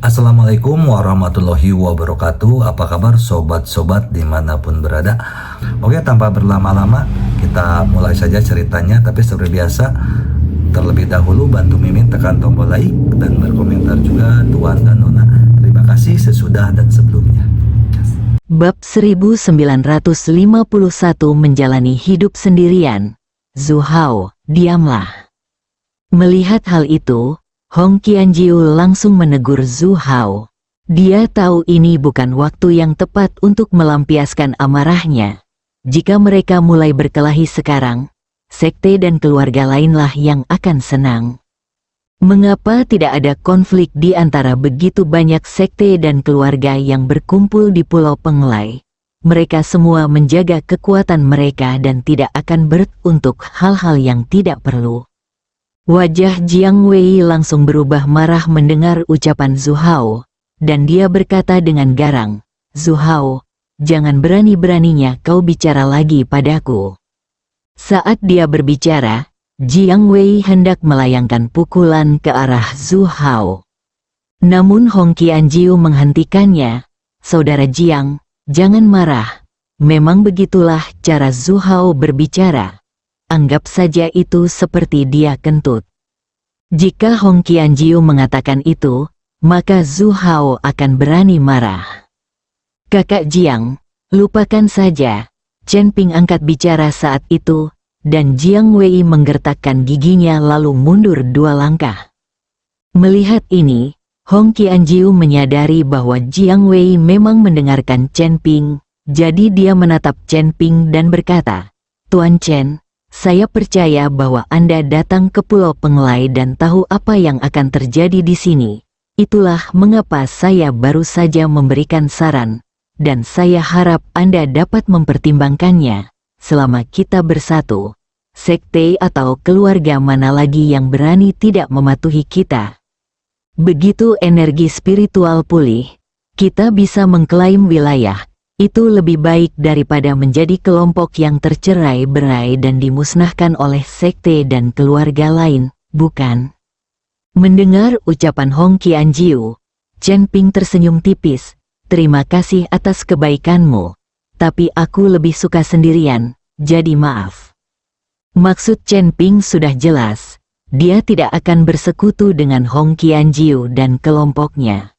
Assalamualaikum warahmatullahi wabarakatuh. Apa kabar sobat-sobat dimanapun berada? Oke, tanpa berlama-lama kita mulai saja ceritanya. Tapi seperti biasa, terlebih dahulu bantu Mimin tekan tombol like dan berkomentar juga Tuan dan Nona. Terima kasih sesudah dan sebelumnya. Bab 1951 menjalani hidup sendirian. Zhu Hao, diamlah. Melihat hal itu, Hong Qianjiu langsung menegur Zhu Hao. Dia tahu ini bukan waktu yang tepat untuk melampiaskan amarahnya. Jika mereka mulai berkelahi sekarang, sekte dan keluarga lainlah yang akan senang. Mengapa tidak ada konflik di antara begitu banyak sekte dan keluarga yang berkumpul di Pulau Penglai? Mereka semua menjaga kekuatan mereka dan tidak akan untuk hal-hal yang tidak perlu. Wajah Jiang Wei langsung berubah marah mendengar ucapan Zhu Hao, dan dia berkata dengan garang, "Zhu Hao, jangan berani-beraninya kau bicara lagi padaku." Saat dia berbicara, Jiang Wei hendak melayangkan pukulan ke arah Zhu Hao. Namun Hong Qianjiu menghentikannya. "Saudara Jiang, jangan marah. Memang begitulah cara Zhu Hao berbicara. Anggap saja itu seperti dia kentut." Jika Hong Qianjiu mengatakan itu, maka Zhu Hao akan berani marah. "Kakak Jiang, lupakan saja." Chen Ping angkat bicara saat itu, dan Jiang Wei menggertakkan giginya lalu mundur 2 langkah. Melihat ini, Hong Qianjiu menyadari bahwa Jiang Wei memang mendengarkan Chen Ping, jadi dia menatap Chen Ping dan berkata, "Tuan Chen, saya percaya bahwa Anda datang ke Pulau Penglai dan tahu apa yang akan terjadi di sini. Itulah mengapa saya baru saja memberikan saran, dan saya harap Anda dapat mempertimbangkannya. Selama kita bersatu, sekte atau keluarga mana lagi yang berani tidak mematuhi kita? Begitu energi spiritual pulih, kita bisa mengklaim wilayah. Itu lebih baik daripada menjadi kelompok yang tercerai-berai dan dimusnahkan oleh sekte dan keluarga lain, bukan?" Mendengar ucapan Hong Qianjiu, Chen Ping tersenyum tipis. "Terima kasih atas kebaikanmu, tapi aku lebih suka sendirian, jadi maaf." Maksud Chen Ping sudah jelas, dia tidak akan bersekutu dengan Hong Qianjiu dan kelompoknya.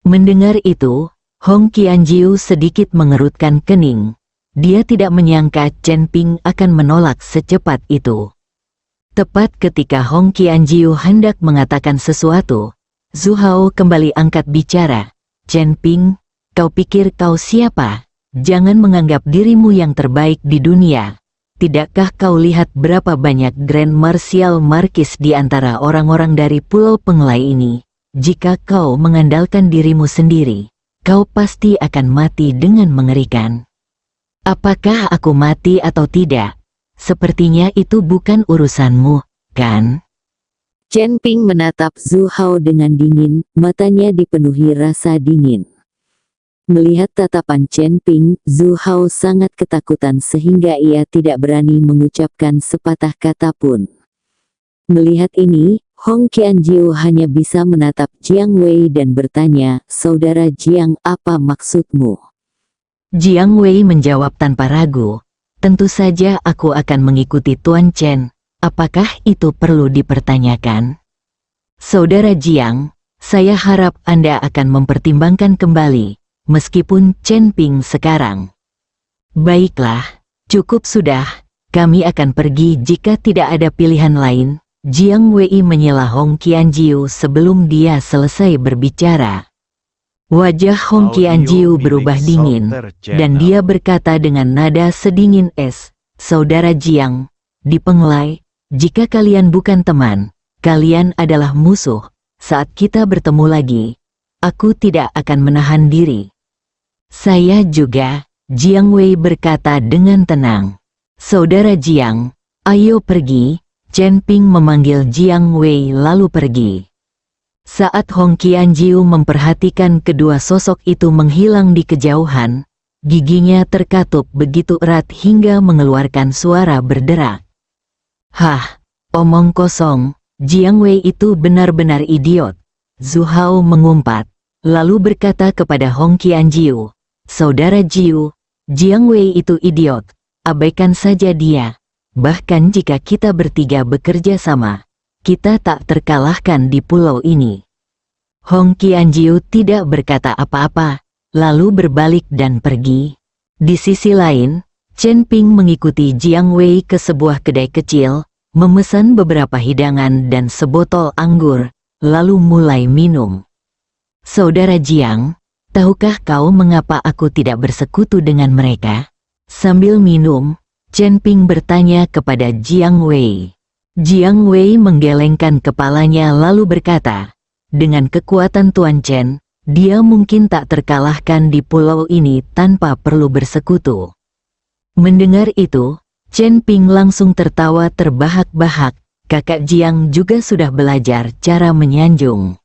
Mendengar itu, Hong Qianjiu sedikit mengerutkan kening. Dia tidak menyangka Chen Ping akan menolak secepat itu. Tepat ketika Hong Qianjiu hendak mengatakan sesuatu, Zhu Hao kembali angkat bicara. "Chen Ping, kau pikir kau siapa? Jangan menganggap dirimu yang terbaik di dunia. Tidakkah kau lihat berapa banyak Grand Martial Marquis di antara orang-orang dari Pulau Penglai ini? Jika kau mengandalkan dirimu sendiri, kau pasti akan mati dengan mengerikan. Apakah aku mati atau tidak? Sepertinya itu bukan urusanmu, kan?" Chen Ping menatap Zhu Hao dengan dingin, matanya dipenuhi rasa dingin. Melihat tatapan Chen Ping, Zhu Hao sangat ketakutan sehingga ia tidak berani mengucapkan sepatah kata pun. Melihat ini, Hong Qianjiu hanya bisa menatap Jiang Wei dan bertanya, "Saudara Jiang, apa maksudmu?" Jiang Wei menjawab tanpa ragu, "Tentu saja aku akan mengikuti Tuan Chen. Apakah itu perlu dipertanyakan?" "Saudara Jiang, saya harap Anda akan mempertimbangkan kembali, meskipun Chen Ping sekarang." "Baiklah, cukup sudah, kami akan pergi jika tidak ada pilihan lain." Jiang Wei menyela Hong Qianjiu sebelum dia selesai berbicara. Wajah Hong Qianjiu berubah dingin, dan dia berkata dengan nada sedingin es, "Saudara Jiang, di Penglai, jika kalian bukan teman, kalian adalah musuh. Saat kita bertemu lagi, aku tidak akan menahan diri." "Saya juga," Jiang Wei berkata dengan tenang. "Saudara Jiang, ayo pergi." Chen Ping memanggil Jiang Wei lalu pergi. Saat Hong Qianjiu memperhatikan kedua sosok itu menghilang di kejauhan, giginya terkatup begitu erat hingga mengeluarkan suara berderak. "Hah, omong kosong, Jiang Wei itu benar-benar idiot. Zhu Hao mengumpat, lalu berkata kepada Hong Qianjiu, "Saudara Jiu, Jiang Wei itu idiot, abaikan saja dia. Bahkan jika kita bertiga bekerja sama, kita tak terkalahkan di pulau ini." Hong Qianjiu tidak berkata apa-apa, lalu berbalik dan pergi. Di sisi lain, Chen Ping mengikuti Jiang Wei ke sebuah kedai kecil, memesan beberapa hidangan dan sebotol anggur, lalu mulai minum. "Saudara Jiang, tahukah kau mengapa aku tidak bersekutu dengan mereka?" Sambil minum, Chen Ping bertanya kepada Jiang Wei. Jiang Wei menggelengkan kepalanya lalu berkata, "Dengan kekuatan Tuan Chen, dia mungkin tak terkalahkan di pulau ini tanpa perlu bersekutu." Mendengar itu, Chen Ping langsung tertawa terbahak-bahak. Kakak Jiang juga sudah belajar cara menyanjung.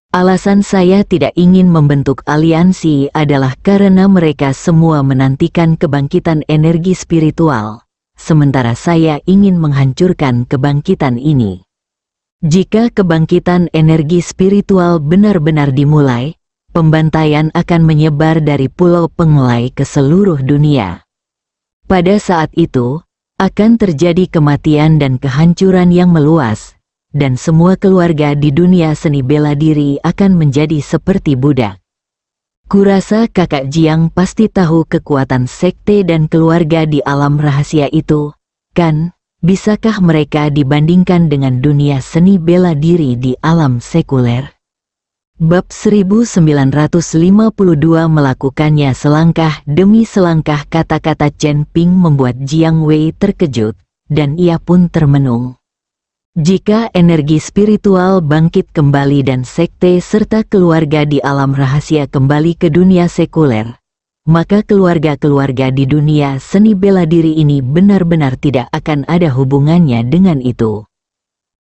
"Alasan saya tidak ingin membentuk aliansi adalah karena mereka semua menantikan kebangkitan energi spiritual, sementara saya ingin menghancurkan kebangkitan ini. Jika kebangkitan energi spiritual benar-benar dimulai, pembantaian akan menyebar dari Pulau Penglai ke seluruh dunia. Pada saat itu, akan terjadi kematian dan kehancuran yang meluas, dan semua keluarga di dunia seni bela diri akan menjadi seperti budak. Kurasa kakak Jiang pasti tahu kekuatan sekte dan keluarga di alam rahasia itu, kan? Bisakah mereka dibandingkan dengan dunia seni bela diri di alam sekuler?" Bab 1952 melakukannya selangkah demi selangkah. Kata-kata Chen Ping membuat Jiang Wei terkejut, dan ia pun termenung. Jika energi spiritual bangkit kembali dan sekte serta keluarga di alam rahasia kembali ke dunia sekuler, maka keluarga-keluarga di dunia seni bela diri ini benar-benar tidak akan ada hubungannya dengan itu.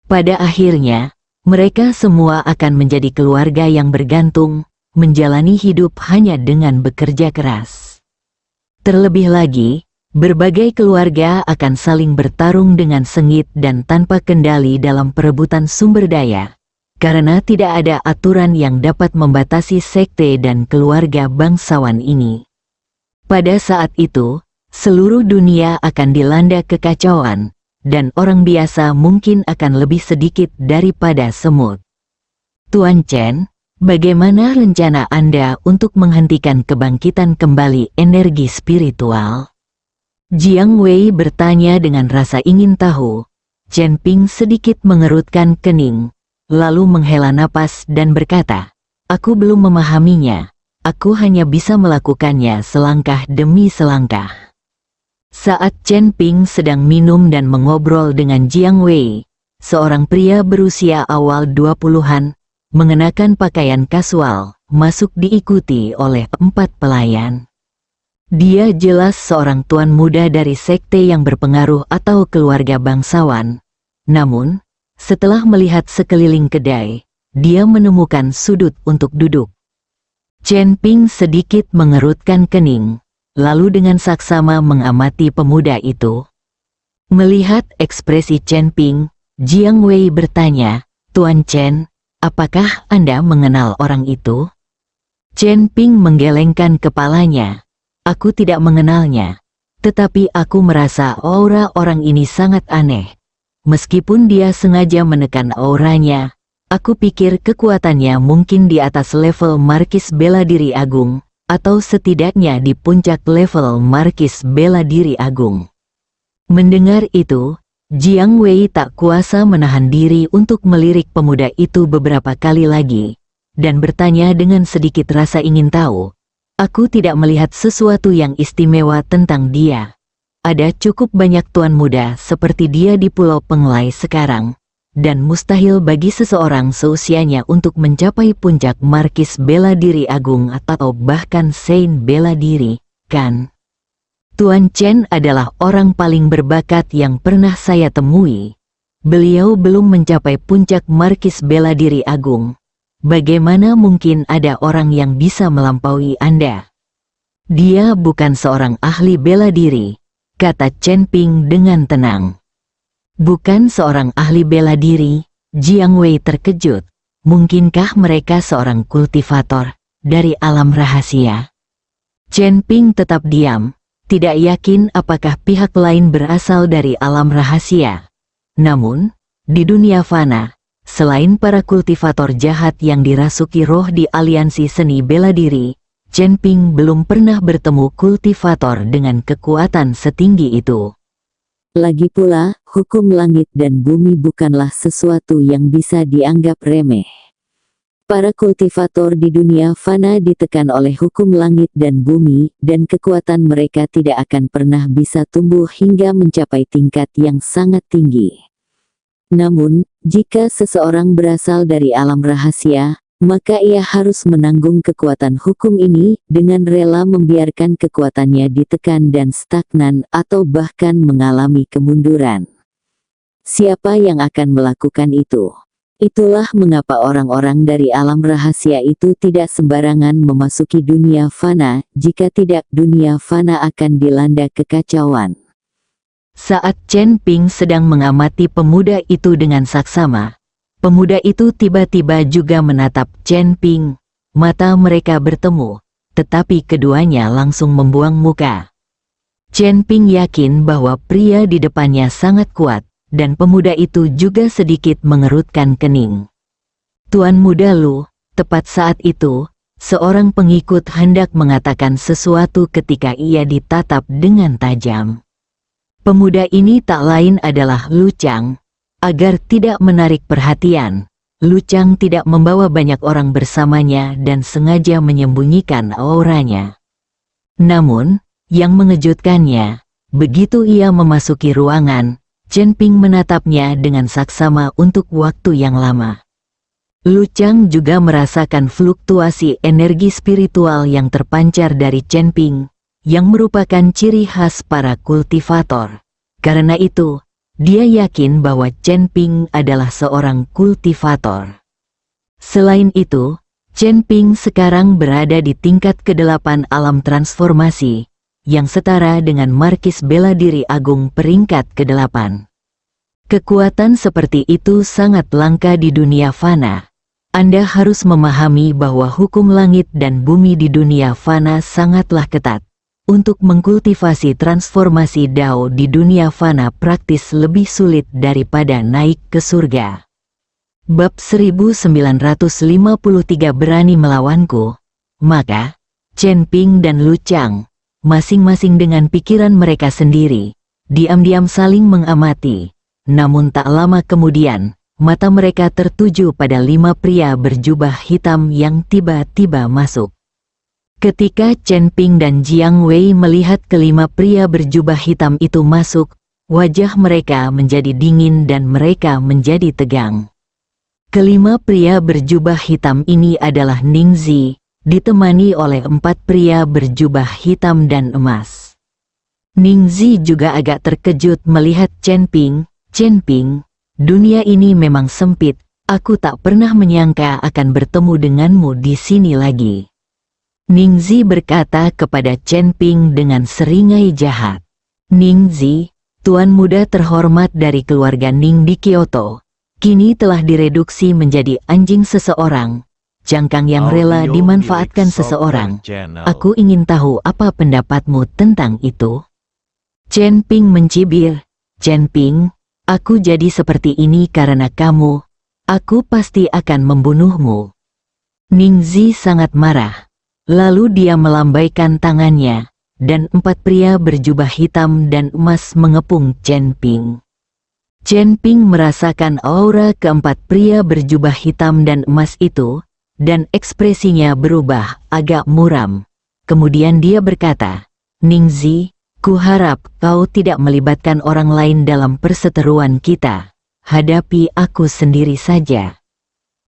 Pada akhirnya, mereka semua akan menjadi keluarga yang bergantung, menjalani hidup hanya dengan bekerja keras. Terlebih lagi, berbagai keluarga akan saling bertarung dengan sengit dan tanpa kendali dalam perebutan sumber daya, karena tidak ada aturan yang dapat membatasi sekte dan keluarga bangsawan ini. Pada saat itu, seluruh dunia akan dilanda kekacauan, dan orang biasa mungkin akan lebih sedikit daripada semut. "Tuan Chen, bagaimana rencana Anda untuk menghentikan kebangkitan kembali energi spiritual?" Jiang Wei bertanya dengan rasa ingin tahu. Chen Ping sedikit mengerutkan kening, lalu menghela napas dan berkata, "Aku belum memahaminya. Aku hanya bisa melakukannya selangkah demi selangkah." Saat Chen Ping sedang minum dan mengobrol dengan Jiang Wei, seorang pria berusia awal 20-an, mengenakan pakaian kasual, masuk diikuti oleh 4 pelayan. Dia jelas seorang tuan muda dari sekte yang berpengaruh atau keluarga bangsawan. Namun, setelah melihat sekeliling kedai, dia menemukan sudut untuk duduk. Chen Ping sedikit mengerutkan kening, lalu dengan saksama mengamati pemuda itu. Melihat ekspresi Chen Ping, Jiang Wei bertanya, "Tuan Chen, apakah Anda mengenal orang itu?" Chen Ping menggelengkan kepalanya. "Aku tidak mengenalnya, tetapi aku merasa aura orang ini sangat aneh. Meskipun dia sengaja menekan auranya, aku pikir kekuatannya mungkin di atas level Markis Bela Diri Agung, atau setidaknya di puncak level Markis Bela Diri Agung." Mendengar itu, Jiang Wei tak kuasa menahan diri untuk melirik pemuda itu beberapa kali lagi, dan bertanya dengan sedikit rasa ingin tahu, "Aku tidak melihat sesuatu yang istimewa tentang dia. Ada cukup banyak tuan muda seperti dia di Pulau Penglai sekarang, dan mustahil bagi seseorang seusianya untuk mencapai puncak Markis Bela Diri Agung atau bahkan Saint Bela Diri, kan? Tuan Chen adalah orang paling berbakat yang pernah saya temui. Beliau belum mencapai puncak Markis Bela Diri Agung. Bagaimana mungkin ada orang yang bisa melampaui Anda?" "Dia bukan seorang ahli bela diri," kata Chen Ping dengan tenang. "Bukan seorang ahli bela diri?" Jiang Wei terkejut. mungkinkah mereka seorang kultivator dari alam rahasia? Chen Ping tetap diam, tidak yakin apakah pihak lain berasal dari alam rahasia. Namun, di dunia fana, selain para kultivator jahat yang dirasuki roh di aliansi seni bela diri, Chen Ping belum pernah bertemu kultivator dengan kekuatan setinggi itu. Lagi pula, hukum langit dan bumi bukanlah sesuatu yang bisa dianggap remeh. Para kultivator di dunia fana ditekan oleh hukum langit dan bumi, dan kekuatan mereka tidak akan pernah bisa tumbuh hingga mencapai tingkat yang sangat tinggi. Namun, jika seseorang berasal dari alam rahasia, maka ia harus menanggung kekuatan hukum ini dengan rela membiarkan kekuatannya ditekan dan stagnan atau bahkan mengalami kemunduran. Siapa yang akan melakukan itu? Itulah mengapa orang-orang dari alam rahasia itu tidak sembarangan memasuki dunia fana, jika tidak dunia fana akan dilanda kekacauan. Saat Chen Ping sedang mengamati pemuda itu dengan saksama, pemuda itu tiba-tiba juga menatap Chen Ping. Mata mereka bertemu, tetapi keduanya langsung membuang muka. Chen Ping yakin bahwa pria di depannya sangat kuat, dan pemuda itu juga sedikit mengerutkan kening. Tuan muda Lu, tepat saat itu, seorang pengikut hendak mengatakan sesuatu ketika ia ditatap dengan tajam. Pemuda ini tak lain adalah Lu Chang. Agar tidak menarik perhatian, Lu Chang tidak membawa banyak orang bersamanya dan sengaja menyembunyikan auranya. Namun, yang mengejutkannya, begitu ia memasuki ruangan, Chen Ping menatapnya dengan saksama untuk waktu yang lama. Lu Chang juga merasakan fluktuasi energi spiritual yang terpancar dari Chen Ping, yang merupakan ciri khas para kultivator. Karena itu, dia yakin bahwa Chen Ping adalah seorang kultivator. Selain itu, Chen Ping sekarang berada di tingkat ke-8 alam transformasi, yang setara dengan Markis Bela Diri Agung peringkat ke-8. Kekuatan seperti itu sangat langka di dunia fana. Anda harus memahami bahwa hukum langit dan bumi di dunia fana sangatlah ketat. Untuk mengkultivasi transformasi Dao di dunia fana praktis lebih sulit daripada naik ke surga. Bab 1953 berani melawanku. Maka, Chen Ping dan Lu Chang, masing-masing dengan pikiran mereka sendiri, diam-diam saling mengamati. Namun tak lama kemudian, mata mereka tertuju pada 5 pria berjubah hitam yang tiba-tiba masuk. Ketika Chen Ping dan Jiang Wei melihat kelima pria berjubah hitam itu masuk, wajah mereka menjadi dingin dan mereka menjadi tegang. Kelima pria berjubah hitam ini adalah Ning Zi, ditemani oleh 4 pria berjubah hitam dan emas. Ning Zi juga agak terkejut melihat Chen Ping. Chen Ping, dunia ini memang sempit, aku tak pernah menyangka akan bertemu denganmu di sini lagi. Ning Zi berkata kepada Chen Ping dengan seringai jahat. Ning Zi, tuan muda terhormat dari keluarga Ning di Kyoto, kini telah direduksi menjadi anjing seseorang. Jangkang yang rela dimanfaatkan seseorang. Aku ingin tahu apa pendapatmu tentang itu. Chen Ping mencibir. Chen Ping, aku jadi seperti ini karena kamu. Aku pasti akan membunuhmu. Ning Zi sangat marah. Lalu dia melambaikan tangannya, dan 4 pria berjubah hitam dan emas mengepung Chen Ping. Chen Ping merasakan aura keempat pria berjubah hitam dan emas itu, dan ekspresinya berubah agak muram. Kemudian dia berkata, Ning Zi, kuharap kau tidak melibatkan orang lain dalam perseteruan kita. Hadapi aku sendiri saja.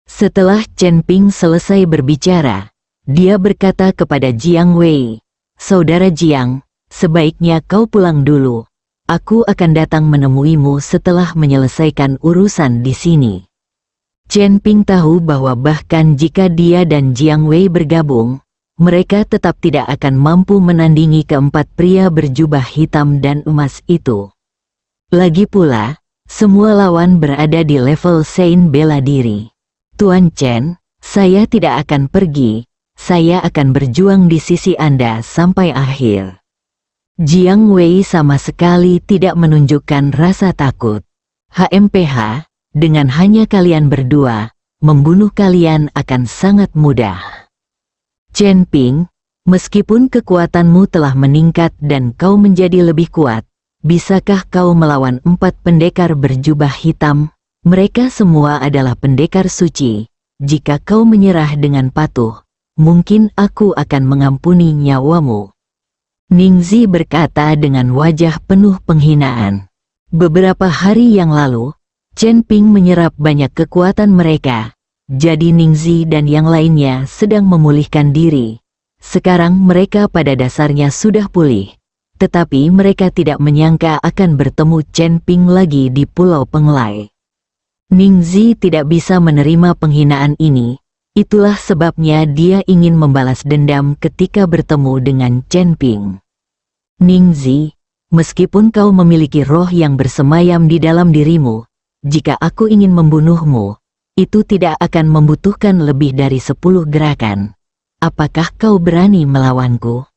Setelah Chen Ping selesai berbicara, dia berkata kepada Jiang Wei, Saudara Jiang, sebaiknya kau pulang dulu. Aku akan datang menemuimu setelah menyelesaikan urusan di sini. Chen Ping tahu bahwa bahkan jika dia dan Jiang Wei bergabung, mereka tetap tidak akan mampu menandingi keempat pria berjubah hitam dan emas itu. Lagi pula, semua lawan berada di level Sein bela diri. Tuan Chen, saya tidak akan pergi, saya akan berjuang di sisi Anda sampai akhir. Jiang Wei sama sekali tidak menunjukkan rasa takut. HMPH, dengan hanya kalian berdua, membunuh kalian akan sangat mudah. Chen Ping, meskipun kekuatanmu telah meningkat dan kau menjadi lebih kuat, bisakah kau melawan 4 pendekar berjubah hitam? Mereka semua adalah pendekar suci. Jika kau menyerah dengan patuh, mungkin aku akan mengampuni nyawamu. Ningzi berkata dengan wajah penuh penghinaan. Beberapa hari yang lalu, Chen Ping menyerap banyak kekuatan mereka. Jadi Ningzi dan yang lainnya sedang memulihkan diri. Sekarang mereka pada dasarnya sudah pulih. Tetapi mereka tidak menyangka akan bertemu Chen Ping lagi di Pulau Penglai. Ningzi tidak bisa menerima penghinaan ini. Itulah sebabnya dia ingin membalas dendam ketika bertemu dengan Chen Ping. Ningzi, meskipun kau memiliki roh yang bersemayam di dalam dirimu, jika aku ingin membunuhmu, itu tidak akan membutuhkan lebih dari 10 gerakan. Apakah kau berani melawanku?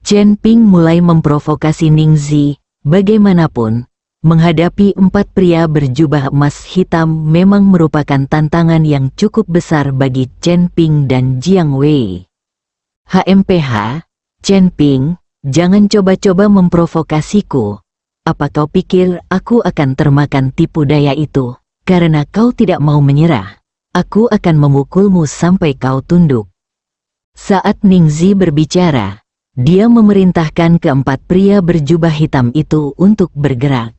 Chen Ping mulai memprovokasi Ningzi. Bagaimanapun, menghadapi 4 pria berjubah emas hitam memang merupakan tantangan yang cukup besar bagi Chen Ping dan Jiang Wei. HMPH, Chen Ping, jangan coba-coba memprovokasiku. Apa kau pikir aku akan termakan tipu daya itu? Karena kau tidak mau menyerah, aku akan memukulmu sampai kau tunduk. Saat Ningzi berbicara, dia memerintahkan keempat pria berjubah hitam itu untuk bergerak.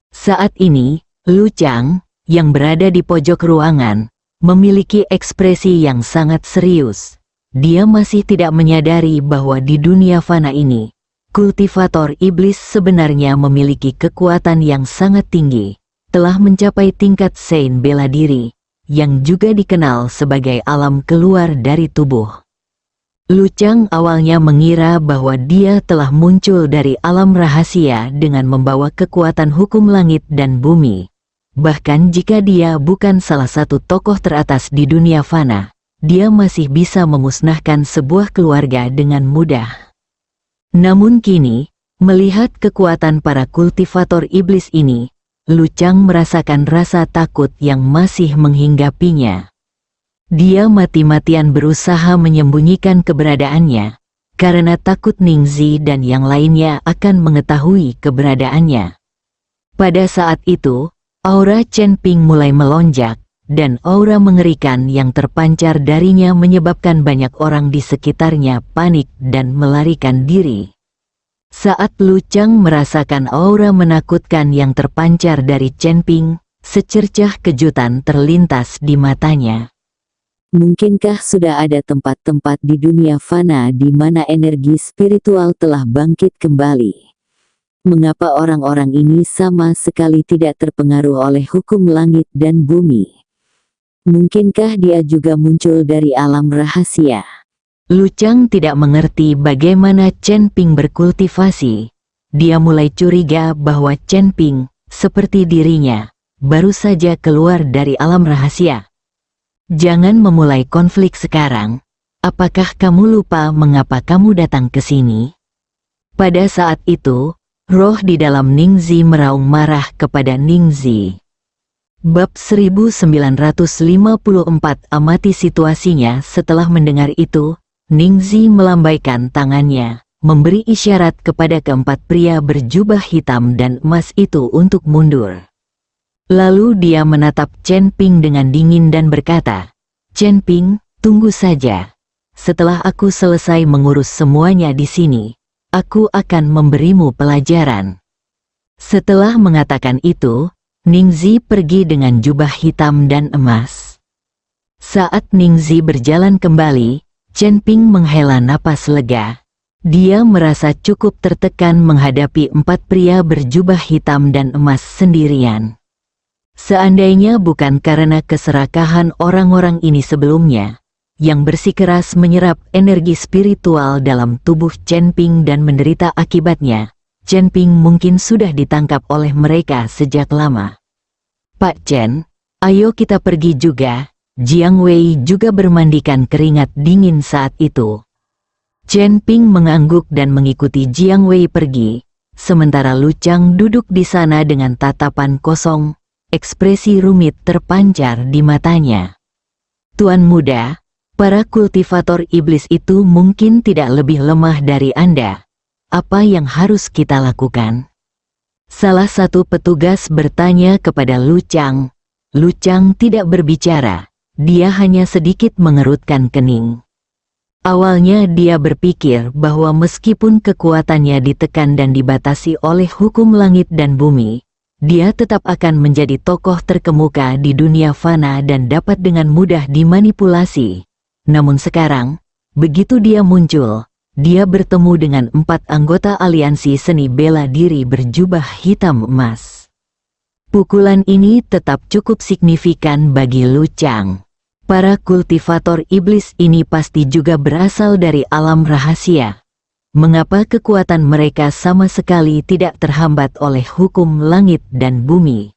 Saat ini, Lu Chang, yang berada di pojok ruangan, memiliki ekspresi yang sangat serius. Dia masih tidak menyadari bahwa di dunia fana ini, kultivator iblis sebenarnya memiliki kekuatan yang sangat tinggi, telah mencapai tingkat Sein bela diri, yang juga dikenal sebagai alam keluar dari tubuh. Lu Chang awalnya mengira bahwa dia telah muncul dari alam rahasia dengan membawa kekuatan hukum langit dan bumi. Bahkan jika dia bukan salah satu tokoh teratas di dunia fana, dia masih bisa memusnahkan sebuah keluarga dengan mudah. Namun kini, melihat kekuatan para kultivator iblis ini, Lu Chang merasakan rasa takut yang masih menghinggapinya. Dia mati-matian berusaha menyembunyikan keberadaannya, karena takut Ningzi dan yang lainnya akan mengetahui keberadaannya. Pada saat itu, aura Chen Ping mulai melonjak, dan aura mengerikan yang terpancar darinya menyebabkan banyak orang di sekitarnya panik dan melarikan diri. Saat Lu Chang merasakan aura menakutkan yang terpancar dari Chen Ping, secercah kejutan terlintas di matanya. Mungkinkah sudah ada tempat-tempat di dunia fana di mana energi spiritual telah bangkit kembali? Mengapa orang-orang ini sama sekali tidak terpengaruh oleh hukum langit dan bumi? Mungkinkah dia juga muncul dari alam rahasia? Lu Chang tidak mengerti bagaimana Chen Ping berkultivasi. Dia mulai curiga bahwa Chen Ping, seperti dirinya, baru saja keluar dari alam rahasia. Jangan memulai konflik sekarang. Apakah kamu lupa mengapa kamu datang ke sini? Pada saat itu, roh di dalam Ningzi meraung marah kepada Ningzi. Bab 1954 amati situasinya. Setelah mendengar itu, Ningzi melambaikan tangannya, memberi isyarat kepada keempat pria berjubah hitam dan emas itu untuk mundur. Lalu dia menatap Chen Ping dengan dingin dan berkata, "Chen Ping, tunggu saja. Setelah aku selesai mengurus semuanya di sini, aku akan memberimu pelajaran." Setelah mengatakan itu, Ningzi pergi dengan jubah hitam dan emas. Saat Ningzi berjalan kembali, Chen Ping menghela napas lega. Dia merasa cukup tertekan menghadapi 4 pria berjubah hitam dan emas sendirian. Seandainya bukan karena keserakahan orang-orang ini sebelumnya, yang bersikeras menyerap energi spiritual dalam tubuh Chen Ping dan menderita akibatnya, Chen Ping mungkin sudah ditangkap oleh mereka sejak lama. "Pak Chen, ayo kita pergi juga," Jiang Wei juga bermandikan keringat dingin saat itu. Chen Ping mengangguk dan mengikuti Jiang Wei pergi, sementara Lu Chang duduk di sana dengan tatapan kosong, ekspresi rumit terpancar di matanya. Tuan muda, para kultivator iblis itu mungkin tidak lebih lemah dari Anda. Apa yang harus kita lakukan? Salah satu petugas bertanya kepada Lu Chang. Lu Chang tidak berbicara, dia hanya sedikit mengerutkan kening. Awalnya dia berpikir bahwa meskipun kekuatannya ditekan dan dibatasi oleh hukum langit dan bumi, dia tetap akan menjadi tokoh terkemuka di dunia fana dan dapat dengan mudah dimanipulasi. Namun sekarang, begitu dia muncul, dia bertemu dengan 4 anggota aliansi seni bela diri berjubah hitam emas. Pukulan ini tetap cukup signifikan bagi Lu Chang. Para kultivator iblis ini pasti juga berasal dari alam rahasia. Mengapa kekuatan mereka sama sekali tidak terhambat oleh hukum langit dan bumi?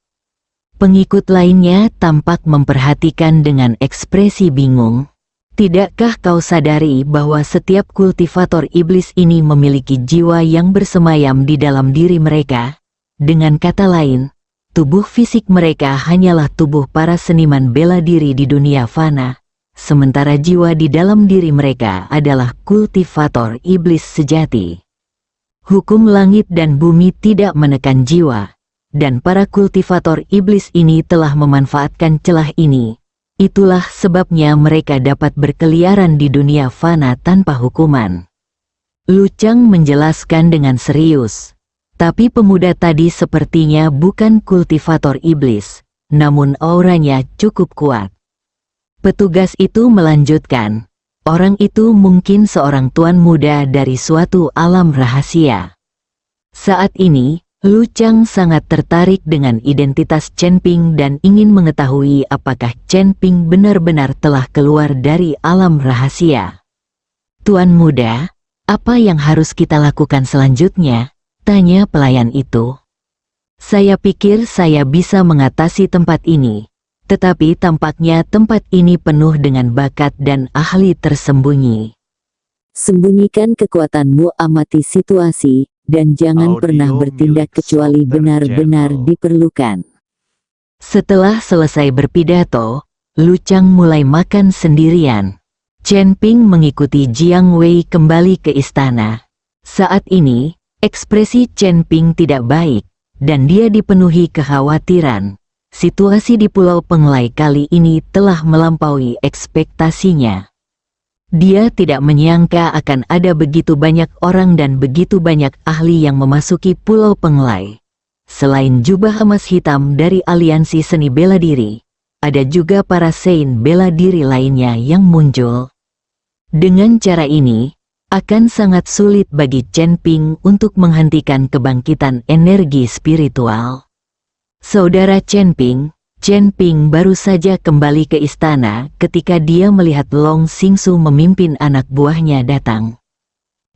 Pengikut lainnya tampak memperhatikan dengan ekspresi bingung. Tidakkah kau sadari bahwa setiap kultivator iblis ini memiliki jiwa yang bersemayam di dalam diri mereka? Dengan kata lain, tubuh fisik mereka hanyalah tubuh para seniman bela diri di dunia fana, sementara jiwa di dalam diri mereka adalah kultivator iblis sejati. Hukum langit dan bumi tidak menekan jiwa, dan para kultivator iblis ini telah memanfaatkan celah ini. Itulah sebabnya mereka dapat berkeliaran di dunia fana tanpa hukuman. Lu Chang menjelaskan dengan serius. Tapi pemuda tadi sepertinya bukan kultivator iblis, namun auranya cukup kuat. Petugas itu melanjutkan, orang itu mungkin seorang tuan muda dari suatu alam rahasia. Saat ini, Lu Chang sangat tertarik dengan identitas Chen Ping dan ingin mengetahui apakah Chen Ping benar-benar telah keluar dari alam rahasia. Tuan muda, apa yang harus kita lakukan selanjutnya? Tanya pelayan itu. Saya pikir saya bisa mengatasi tempat ini, tetapi tampaknya tempat ini penuh dengan bakat dan ahli tersembunyi. Sembunyikan kekuatanmu, amati situasi, dan jangan pernah bertindak kecuali benar-benar diperlukan. Setelah selesai berpidato, Lu Chang mulai makan sendirian. Chen Ping mengikuti Jiang Wei kembali ke istana. Saat ini, ekspresi Chen Ping tidak baik, dan dia dipenuhi kekhawatiran. Situasi di Pulau Penglai kali ini telah melampaui ekspektasinya. Dia tidak menyangka akan ada begitu banyak orang dan begitu banyak ahli yang memasuki Pulau Penglai. Selain jubah emas hitam dari aliansi seni bela diri, ada juga para saint bela diri lainnya yang muncul. Dengan cara ini, akan sangat sulit bagi Chen Ping untuk menghentikan kebangkitan energi spiritual. Saudara Chen Ping baru saja kembali ke istana ketika dia melihat Long Xingsu memimpin anak buahnya datang.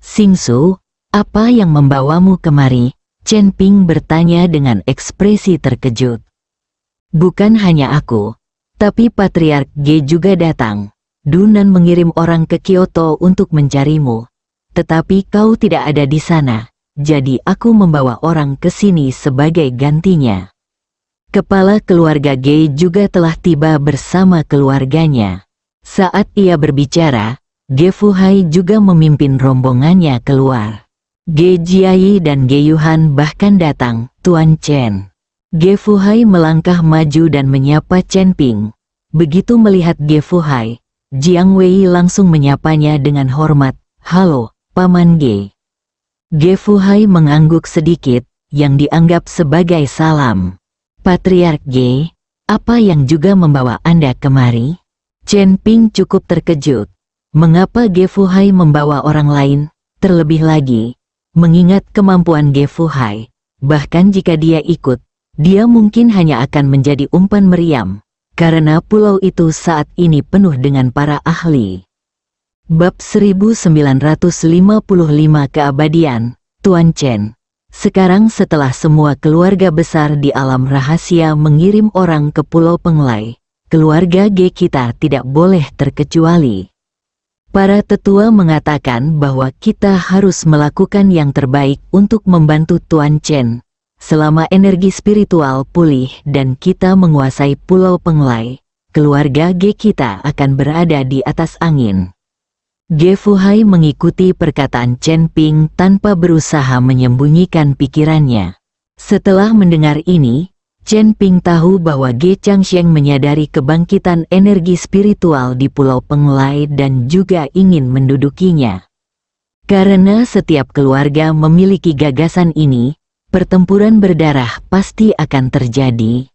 Xingsu, apa yang membawamu kemari? Chen Ping bertanya dengan ekspresi terkejut. Bukan hanya aku, tapi Patriark Ge juga datang. Dunan mengirim orang ke Kyoto untuk mencarimu. Tetapi kau tidak ada di sana, jadi aku membawa orang ke sini sebagai gantinya. Kepala keluarga Ge juga telah tiba bersama keluarganya. Saat ia berbicara, Ge Fuhai juga memimpin rombongannya keluar. Ge Jiayi dan Ge Yuhan bahkan datang, Tuan Chen. Ge Fuhai melangkah maju dan menyapa Chen Ping. Begitu melihat Ge Fuhai, Jiang Wei langsung menyapanya dengan hormat, "Halo, Paman Ge." Ge Fuhai mengangguk sedikit, yang dianggap sebagai salam. Patriark Ge, apa yang juga membawa Anda kemari? Chen Ping cukup terkejut. Mengapa Ge Fuhai membawa orang lain? Terlebih lagi, mengingat kemampuan Ge Fuhai, bahkan jika dia ikut, dia mungkin hanya akan menjadi umpan meriam, karena pulau itu saat ini penuh dengan para ahli. Bab 1955 Keabadian, Tuan Chen. Sekarang setelah semua keluarga besar di alam rahasia mengirim orang ke Pulau Penglai, keluarga G kita tidak boleh terkecuali. Para tetua mengatakan bahwa kita harus melakukan yang terbaik untuk membantu Tuan Chen. Selama energi spiritual pulih dan kita menguasai Pulau Penglai, keluarga G kita akan berada di atas angin. Ge Fuhai mengikuti perkataan Chen Ping tanpa berusaha menyembunyikan pikirannya. Setelah mendengar ini, Chen Ping tahu bahwa Ge Changsheng menyadari kebangkitan energi spiritual di Pulau Penglai dan juga ingin mendudukinya. Karena setiap keluarga memiliki gagasan ini, pertempuran berdarah pasti akan terjadi.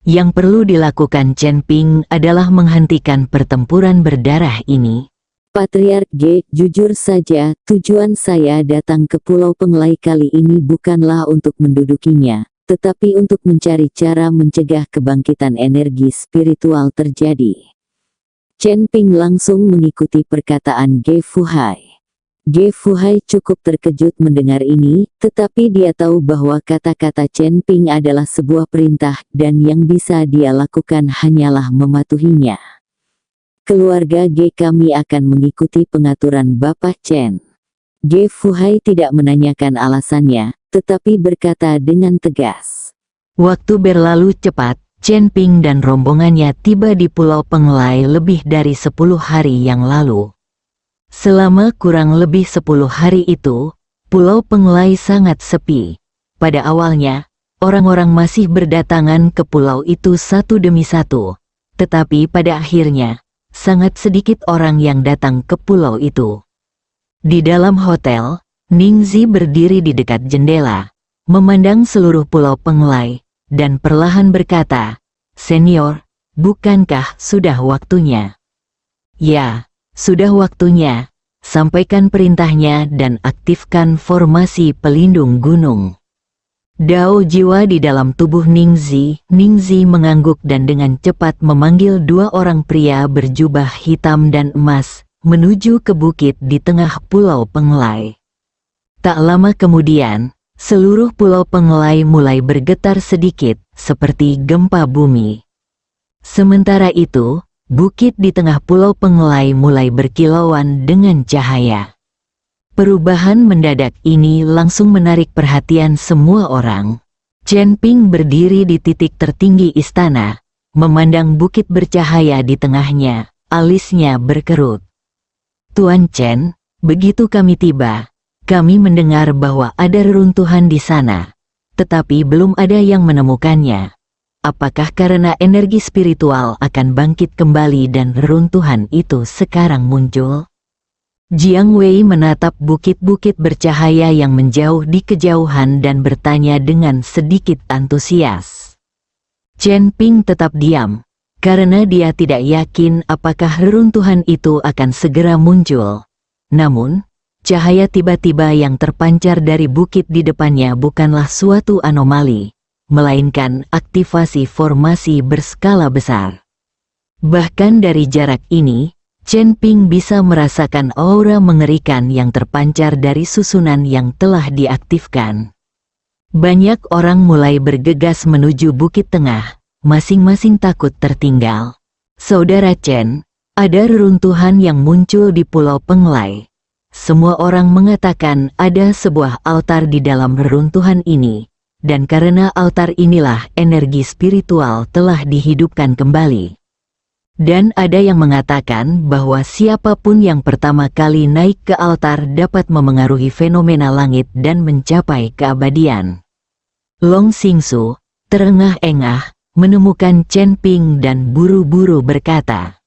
Yang perlu dilakukan Chen Ping adalah menghentikan pertempuran berdarah ini. Patriark G, jujur saja, tujuan saya datang ke Pulau Penglai kali ini bukanlah untuk mendudukinya, tetapi untuk mencari cara mencegah kebangkitan energi spiritual terjadi. Chen Ping langsung mengikuti perkataan Ge Fuhai. Ge Fuhai cukup terkejut mendengar ini, tetapi dia tahu bahwa kata-kata Chen Ping adalah sebuah perintah dan yang bisa dia lakukan hanyalah mematuhinya. Keluarga G kami akan mengikuti pengaturan Bapak Chen. Ge Fuhai tidak menanyakan alasannya, tetapi berkata dengan tegas. Waktu berlalu cepat, Chen Ping dan rombongannya tiba di Pulau Penglai lebih dari 10 hari yang lalu. Selama kurang lebih 10 hari itu, Pulau Penglai sangat sepi. Pada awalnya, orang-orang masih berdatangan ke pulau itu satu demi satu. Tetapi pada akhirnya, sangat sedikit orang yang datang ke pulau itu. Di dalam hotel, Ningzi berdiri di dekat jendela, memandang seluruh Pulau Penglai, dan perlahan berkata, "Senior, bukankah sudah waktunya?" "Ya, sudah waktunya. Sampaikan perintahnya dan aktifkan formasi pelindung gunung." Dao jiwa di dalam tubuh Ningzi mengangguk dan dengan cepat memanggil 2 orang pria berjubah hitam dan emas, menuju ke bukit di tengah Pulau Penglai. Tak lama kemudian, seluruh Pulau Penglai mulai bergetar sedikit, seperti gempa bumi. Sementara itu, bukit di tengah Pulau Penglai mulai berkilauan dengan cahaya. Perubahan mendadak ini langsung menarik perhatian semua orang. Chen Ping berdiri di titik tertinggi istana, memandang bukit bercahaya di tengahnya, alisnya berkerut. "Tuan Chen, begitu kami tiba, kami mendengar bahwa ada reruntuhan di sana, tetapi belum ada yang menemukannya. Apakah karena energi spiritual akan bangkit kembali dan reruntuhan itu sekarang muncul?" Jiang Wei menatap bukit-bukit bercahaya yang menjauh di kejauhan dan bertanya dengan sedikit antusias. Chen Ping tetap diam, karena dia tidak yakin apakah reruntuhan itu akan segera muncul. Namun, cahaya tiba-tiba yang terpancar dari bukit di depannya bukanlah suatu anomali, melainkan aktivasi formasi berskala besar. Bahkan dari jarak ini, Chen Ping bisa merasakan aura mengerikan yang terpancar dari susunan yang telah diaktifkan. Banyak orang mulai bergegas menuju Bukit Tengah, masing-masing takut tertinggal. "Saudara Chen, ada reruntuhan yang muncul di Pulau Penglai. Semua orang mengatakan ada sebuah altar di dalam reruntuhan ini, dan karena altar inilah energi spiritual telah dihidupkan kembali. Dan ada yang mengatakan bahwa siapapun yang pertama kali naik ke altar dapat memengaruhi fenomena langit dan mencapai keabadian." Long Xingsu, terengah-engah, menemukan Chen Ping dan buru-buru berkata,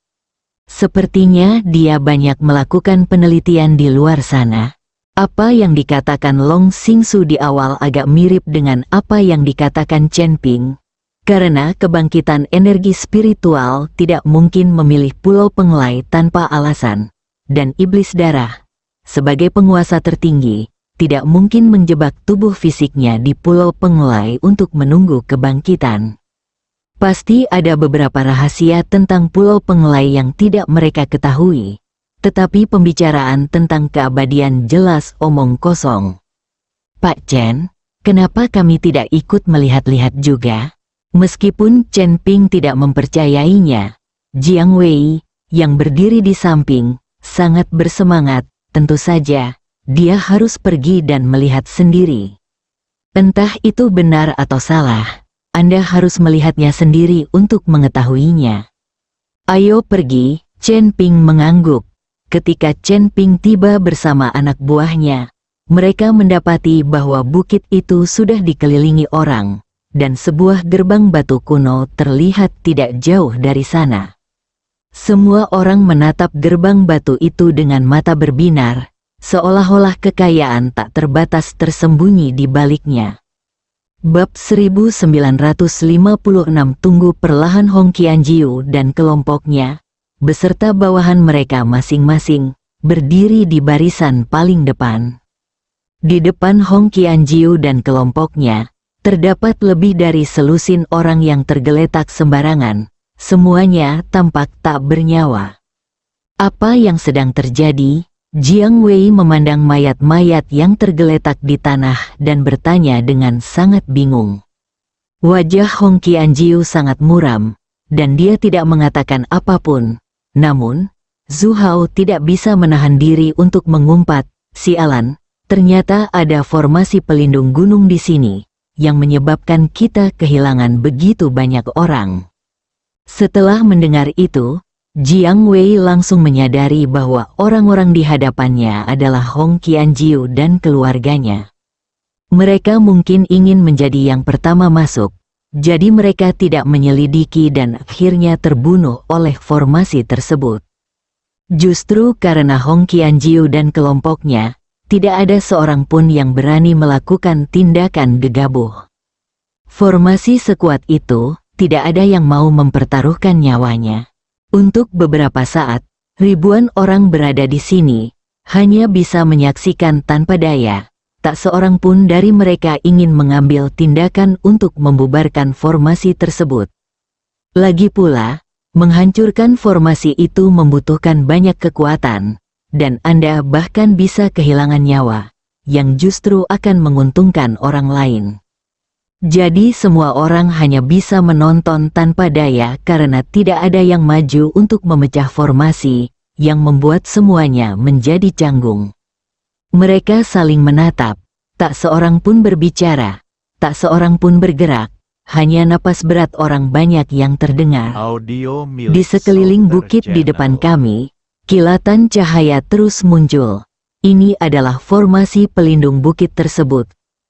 "Sepertinya dia banyak melakukan penelitian di luar sana." Apa yang dikatakan Long Xingsu di awal agak mirip dengan apa yang dikatakan Chen Ping. Karena kebangkitan energi spiritual tidak mungkin memilih Pulau Penglai tanpa alasan, dan iblis darah, sebagai penguasa tertinggi, tidak mungkin menjebak tubuh fisiknya di Pulau Penglai untuk menunggu kebangkitan. Pasti ada beberapa rahasia tentang Pulau Penglai yang tidak mereka ketahui, tetapi pembicaraan tentang keabadian jelas omong kosong. "Pak Chen, kenapa kami tidak ikut melihat-lihat juga?" Meskipun Chen Ping tidak mempercayainya, Jiang Wei, yang berdiri di samping, sangat bersemangat. Tentu saja, dia harus pergi dan melihat sendiri. Entah itu benar atau salah, Anda harus melihatnya sendiri untuk mengetahuinya. Ayo pergi, Chen Ping mengangguk. Ketika Chen Ping tiba bersama anak buahnya, mereka mendapati bahwa bukit itu sudah dikelilingi orang, dan sebuah gerbang batu kuno terlihat tidak jauh dari sana. Semua orang menatap gerbang batu itu dengan mata berbinar, seolah-olah kekayaan tak terbatas tersembunyi di baliknya. Bab 1956. Tunggu. Perlahan Hong Qianjiu dan kelompoknya, beserta bawahan mereka masing-masing, berdiri di barisan paling depan. Di depan Hong Qianjiu dan kelompoknya, terdapat lebih dari selusin orang yang tergeletak sembarangan. Semuanya tampak tak bernyawa. Apa yang sedang terjadi? Jiang Wei memandang mayat-mayat yang tergeletak di tanah dan bertanya dengan sangat bingung. Wajah Hong Qianjiu sangat muram, dan dia tidak mengatakan apapun. Namun, Zhu Hao tidak bisa menahan diri untuk mengumpat, "Sialan, ternyata ada formasi pelindung gunung di sini, yang menyebabkan kita kehilangan begitu banyak orang." Setelah mendengar itu, Jiang Wei langsung menyadari bahwa orang-orang di hadapannya adalah Hong Qianjiu dan keluarganya. Mereka mungkin ingin menjadi yang pertama masuk, jadi mereka tidak menyelidiki dan akhirnya terbunuh oleh formasi tersebut. Justru karena Hong Qianjiu dan kelompoknya, tidak ada seorang pun yang berani melakukan tindakan gegabah. Formasi sekuat itu, tidak ada yang mau mempertaruhkan nyawanya. Untuk beberapa saat, ribuan orang berada di sini, hanya bisa menyaksikan tanpa daya. Tak seorang pun dari mereka ingin mengambil tindakan untuk membubarkan formasi tersebut. Lagi pula, menghancurkan formasi itu membutuhkan banyak kekuatan, dan Anda bahkan bisa kehilangan nyawa, yang justru akan menguntungkan orang lain. Jadi semua orang hanya bisa menonton tanpa daya karena tidak ada yang maju untuk memecah formasi, yang membuat semuanya menjadi canggung. Mereka saling menatap, tak seorang pun berbicara, tak seorang pun bergerak, hanya napas berat orang banyak yang terdengar. Di sekeliling bukit di depan kami, kilatan cahaya terus muncul. Ini adalah formasi pelindung bukit tersebut.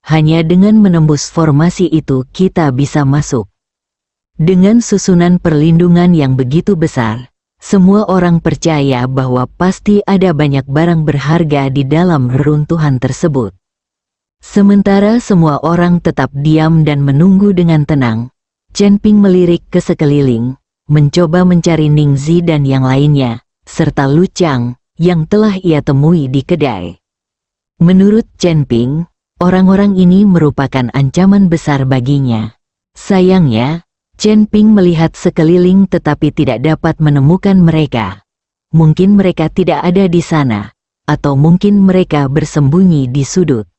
Hanya dengan menembus formasi itu kita bisa masuk. Dengan susunan perlindungan yang begitu besar, semua orang percaya bahwa pasti ada banyak barang berharga di dalam reruntuhan tersebut. Sementara semua orang tetap diam dan menunggu dengan tenang, Chen Ping melirik ke sekeliling, mencoba mencari Ning Zi dan yang lainnya, serta Lu Chang, yang telah ia temui di kedai. Menurut Chen Ping, orang-orang ini merupakan ancaman besar baginya. Sayangnya, Chen Ping melihat sekeliling tetapi tidak dapat menemukan mereka. Mungkin mereka tidak ada di sana, atau mungkin mereka bersembunyi di sudut.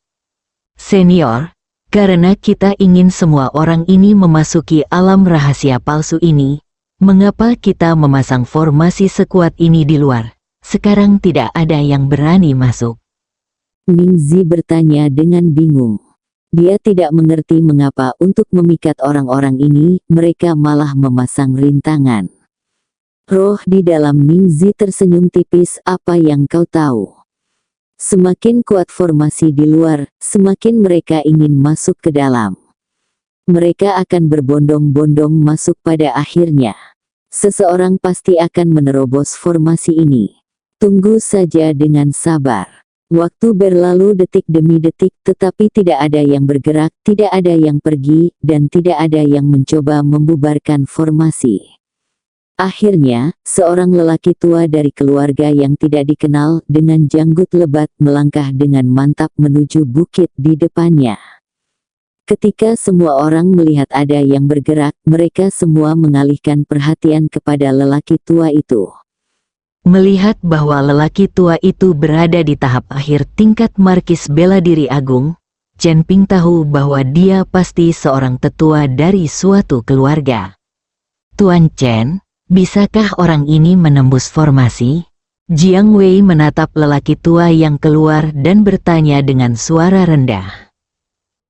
Senior, karena kita ingin semua orang ini memasuki alam rahasia palsu ini, mengapa kita memasang formasi sekuat ini di luar? Sekarang tidak ada yang berani masuk. Ning Zi bertanya dengan bingung. Dia tidak mengerti mengapa untuk memikat orang-orang ini, mereka malah memasang rintangan. Roh di dalam Ning Zi tersenyum tipis. Apa yang kau tahu? Semakin kuat formasi di luar, semakin mereka ingin masuk ke dalam. Mereka akan berbondong-bondong masuk pada akhirnya. Seseorang pasti akan menerobos formasi ini. Tunggu saja dengan sabar. Waktu berlalu detik demi detik, tetapi tidak ada yang bergerak, tidak ada yang pergi, dan tidak ada yang mencoba membubarkan formasi. Akhirnya, seorang lelaki tua dari keluarga yang tidak dikenal dengan janggut lebat melangkah dengan mantap menuju bukit di depannya. Ketika semua orang melihat ada yang bergerak, mereka semua mengalihkan perhatian kepada lelaki tua itu. Melihat bahwa lelaki tua itu berada di tahap akhir tingkat markis bela diri agung, Chen Ping tahu bahwa dia pasti seorang tetua dari suatu keluarga. Tuan Chen, bisakah orang ini menembus formasi? Jiang Wei menatap lelaki tua yang keluar dan bertanya dengan suara rendah.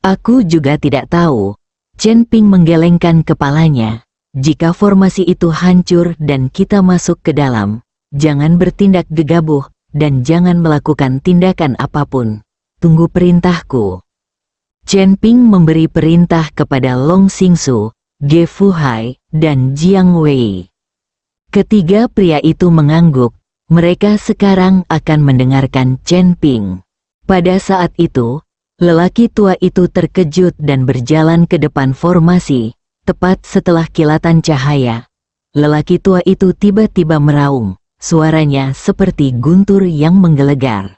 Aku juga tidak tahu. Chen Ping menggelengkan kepalanya. Jika formasi itu hancur dan kita masuk ke dalam, jangan bertindak gegabah dan jangan melakukan tindakan apapun. Tunggu perintahku. Chen Ping memberi perintah kepada Long Xingsu, Ge Fuhai, dan Jiang Wei. Ketiga pria itu mengangguk. Mereka sekarang akan mendengarkan Chen Ping. Pada saat itu, lelaki tua itu terkejut dan berjalan ke depan formasi. Tepat setelah kilatan cahaya, lelaki tua itu tiba-tiba meraung. Suaranya seperti guntur yang menggelegar.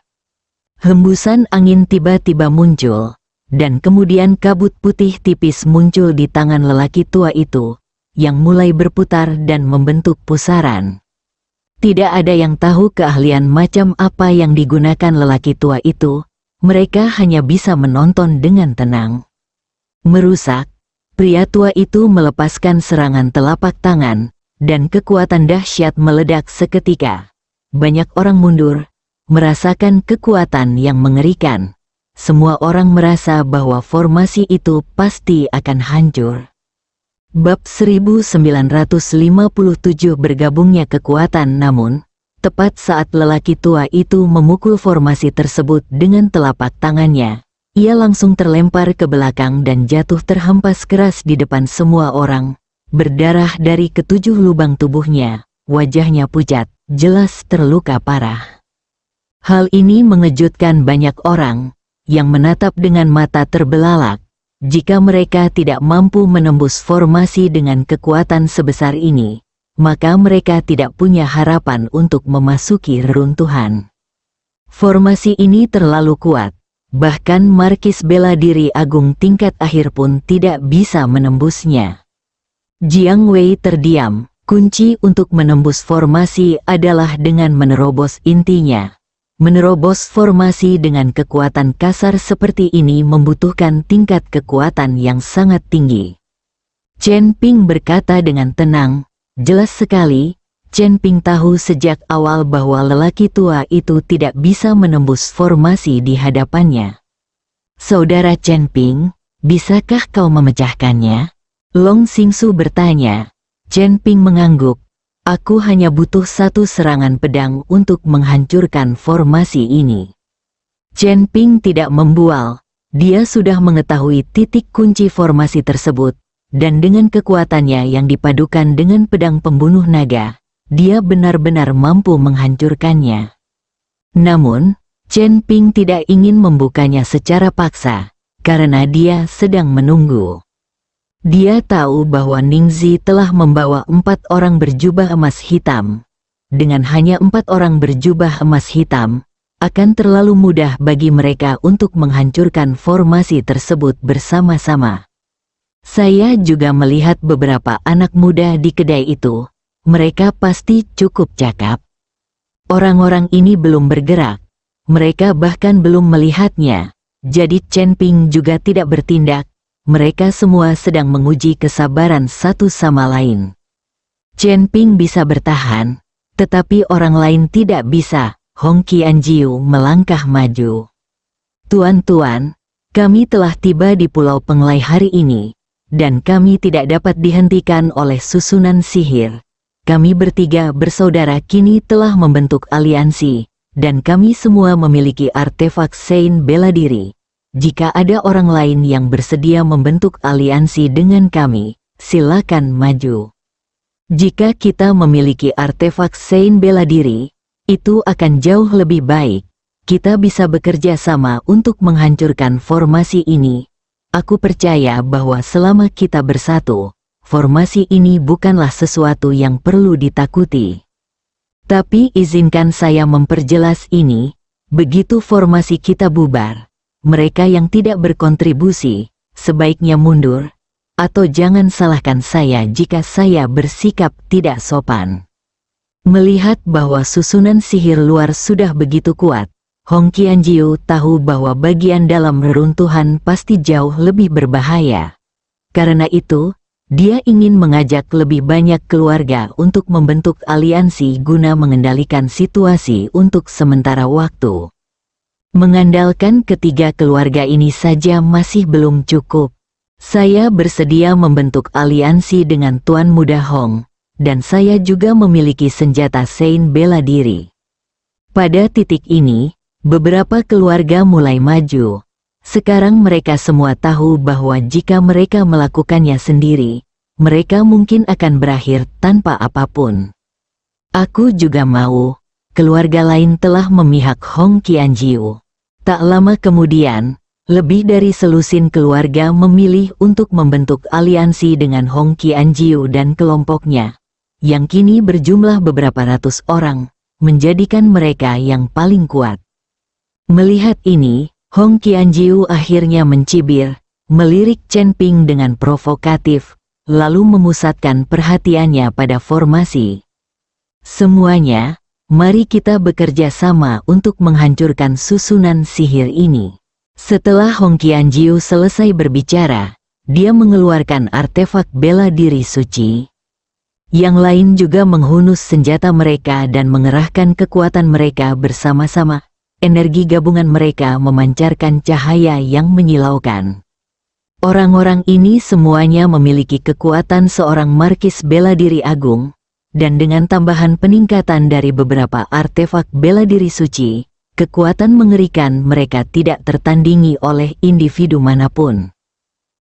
Hembusan angin tiba-tiba muncul, dan kemudian kabut putih tipis muncul di tangan lelaki tua itu, yang mulai berputar dan membentuk pusaran. Tidak ada yang tahu keahlian macam apa yang digunakan lelaki tua itu, mereka hanya bisa menonton dengan tenang. Merusak, pria tua itu melepaskan serangan telapak tangan, dan kekuatan dahsyat meledak seketika. Banyak orang mundur, merasakan kekuatan yang mengerikan. Semua orang merasa bahwa formasi itu pasti akan hancur. Bab 1957 bergabungnya kekuatan, namun, tepat saat lelaki tua itu memukul formasi tersebut dengan telapak tangannya, ia langsung terlempar ke belakang dan jatuh terhempas keras di depan semua orang, berdarah dari ketujuh lubang tubuhnya, wajahnya pucat, jelas terluka parah. Hal ini mengejutkan banyak orang, yang menatap dengan mata terbelalak. Jika mereka tidak mampu menembus formasi dengan kekuatan sebesar ini, maka mereka tidak punya harapan untuk memasuki reruntuhan. Formasi ini terlalu kuat, bahkan markis bela diri agung tingkat akhir pun tidak bisa menembusnya. Jiang Wei terdiam. Kunci untuk menembus formasi adalah dengan menerobos intinya. Menerobos formasi dengan kekuatan kasar seperti ini membutuhkan tingkat kekuatan yang sangat tinggi. Chen Ping berkata dengan tenang, jelas sekali, Chen Ping tahu sejak awal bahwa lelaki tua itu tidak bisa menembus formasi di hadapannya. Saudara Chen Ping, bisakah kau memecahkannya? Long Xingsu bertanya. Chen Ping mengangguk. Aku hanya butuh satu serangan pedang untuk menghancurkan formasi ini. Chen Ping tidak membual. Dia sudah mengetahui titik kunci formasi tersebut, dan dengan kekuatannya yang dipadukan dengan pedang pembunuh naga, dia benar-benar mampu menghancurkannya. Namun, Chen Ping tidak ingin membukanya secara paksa, karena dia sedang menunggu. Dia tahu bahwa Ningzi telah membawa 4 orang berjubah emas hitam. Dengan hanya 4 orang berjubah emas hitam, akan terlalu mudah bagi mereka untuk menghancurkan formasi tersebut bersama-sama. Saya juga melihat beberapa anak muda di kedai itu. Mereka pasti cukup cakap. Orang-orang ini belum bergerak. Mereka bahkan belum melihatnya. Jadi Chen Ping juga tidak bertindak. Mereka semua sedang menguji kesabaran satu sama lain. Chen Ping bisa bertahan, tetapi orang lain tidak bisa. Hong Qianjiu melangkah maju. Tuan-tuan, kami telah tiba di Pulau Penglai hari ini, dan kami tidak dapat dihentikan oleh susunan sihir. Kami bertiga bersaudara kini telah membentuk aliansi, dan kami semua memiliki artefak Sein bela diri. Jika ada orang lain yang bersedia membentuk aliansi dengan kami, silakan maju. Jika kita memiliki artefak Sein bela diri, itu akan jauh lebih baik. Kita bisa bekerja sama untuk menghancurkan formasi ini. Aku percaya bahwa selama kita bersatu, formasi ini bukanlah sesuatu yang perlu ditakuti. Tapi izinkan saya memperjelas ini, begitu formasi kita bubar, mereka yang tidak berkontribusi, sebaiknya mundur, atau jangan salahkan saya jika saya bersikap tidak sopan. Melihat bahwa susunan sihir luar sudah begitu kuat, Hong Qianjiu tahu bahwa bagian dalam reruntuhan pasti jauh lebih berbahaya. Karena itu, dia ingin mengajak lebih banyak keluarga untuk membentuk aliansi guna mengendalikan situasi untuk sementara waktu. Mengandalkan ketiga keluarga ini saja masih belum cukup. Saya bersedia membentuk aliansi dengan Tuan Muda Hong, dan saya juga memiliki senjata Sein bela diri. Pada titik ini, beberapa keluarga mulai maju. Sekarang mereka semua tahu bahwa jika mereka melakukannya sendiri, mereka mungkin akan berakhir tanpa apapun. Aku juga mau. Keluarga lain telah memihak Hong Qianjiu. Tak lama kemudian, lebih dari selusin keluarga memilih untuk membentuk aliansi dengan Hong Qianjiu dan kelompoknya, yang kini berjumlah beberapa ratus orang, menjadikan mereka yang paling kuat. Melihat ini, Hong Qianjiu akhirnya mencibir, melirik Chen Ping dengan provokatif, lalu memusatkan perhatiannya pada formasi. Semuanya, mari kita bekerja sama untuk menghancurkan susunan sihir ini. Setelah Hong Qianjiu selesai berbicara, dia mengeluarkan artefak bela diri suci. Yang lain juga menghunus senjata mereka dan mengerahkan kekuatan mereka bersama-sama. Energi gabungan mereka memancarkan cahaya yang menyilaukan. Orang-orang ini semuanya memiliki kekuatan seorang markis bela diri agung, dan dengan tambahan peningkatan dari beberapa artefak bela diri suci, kekuatan mengerikan mereka tidak tertandingi oleh individu manapun.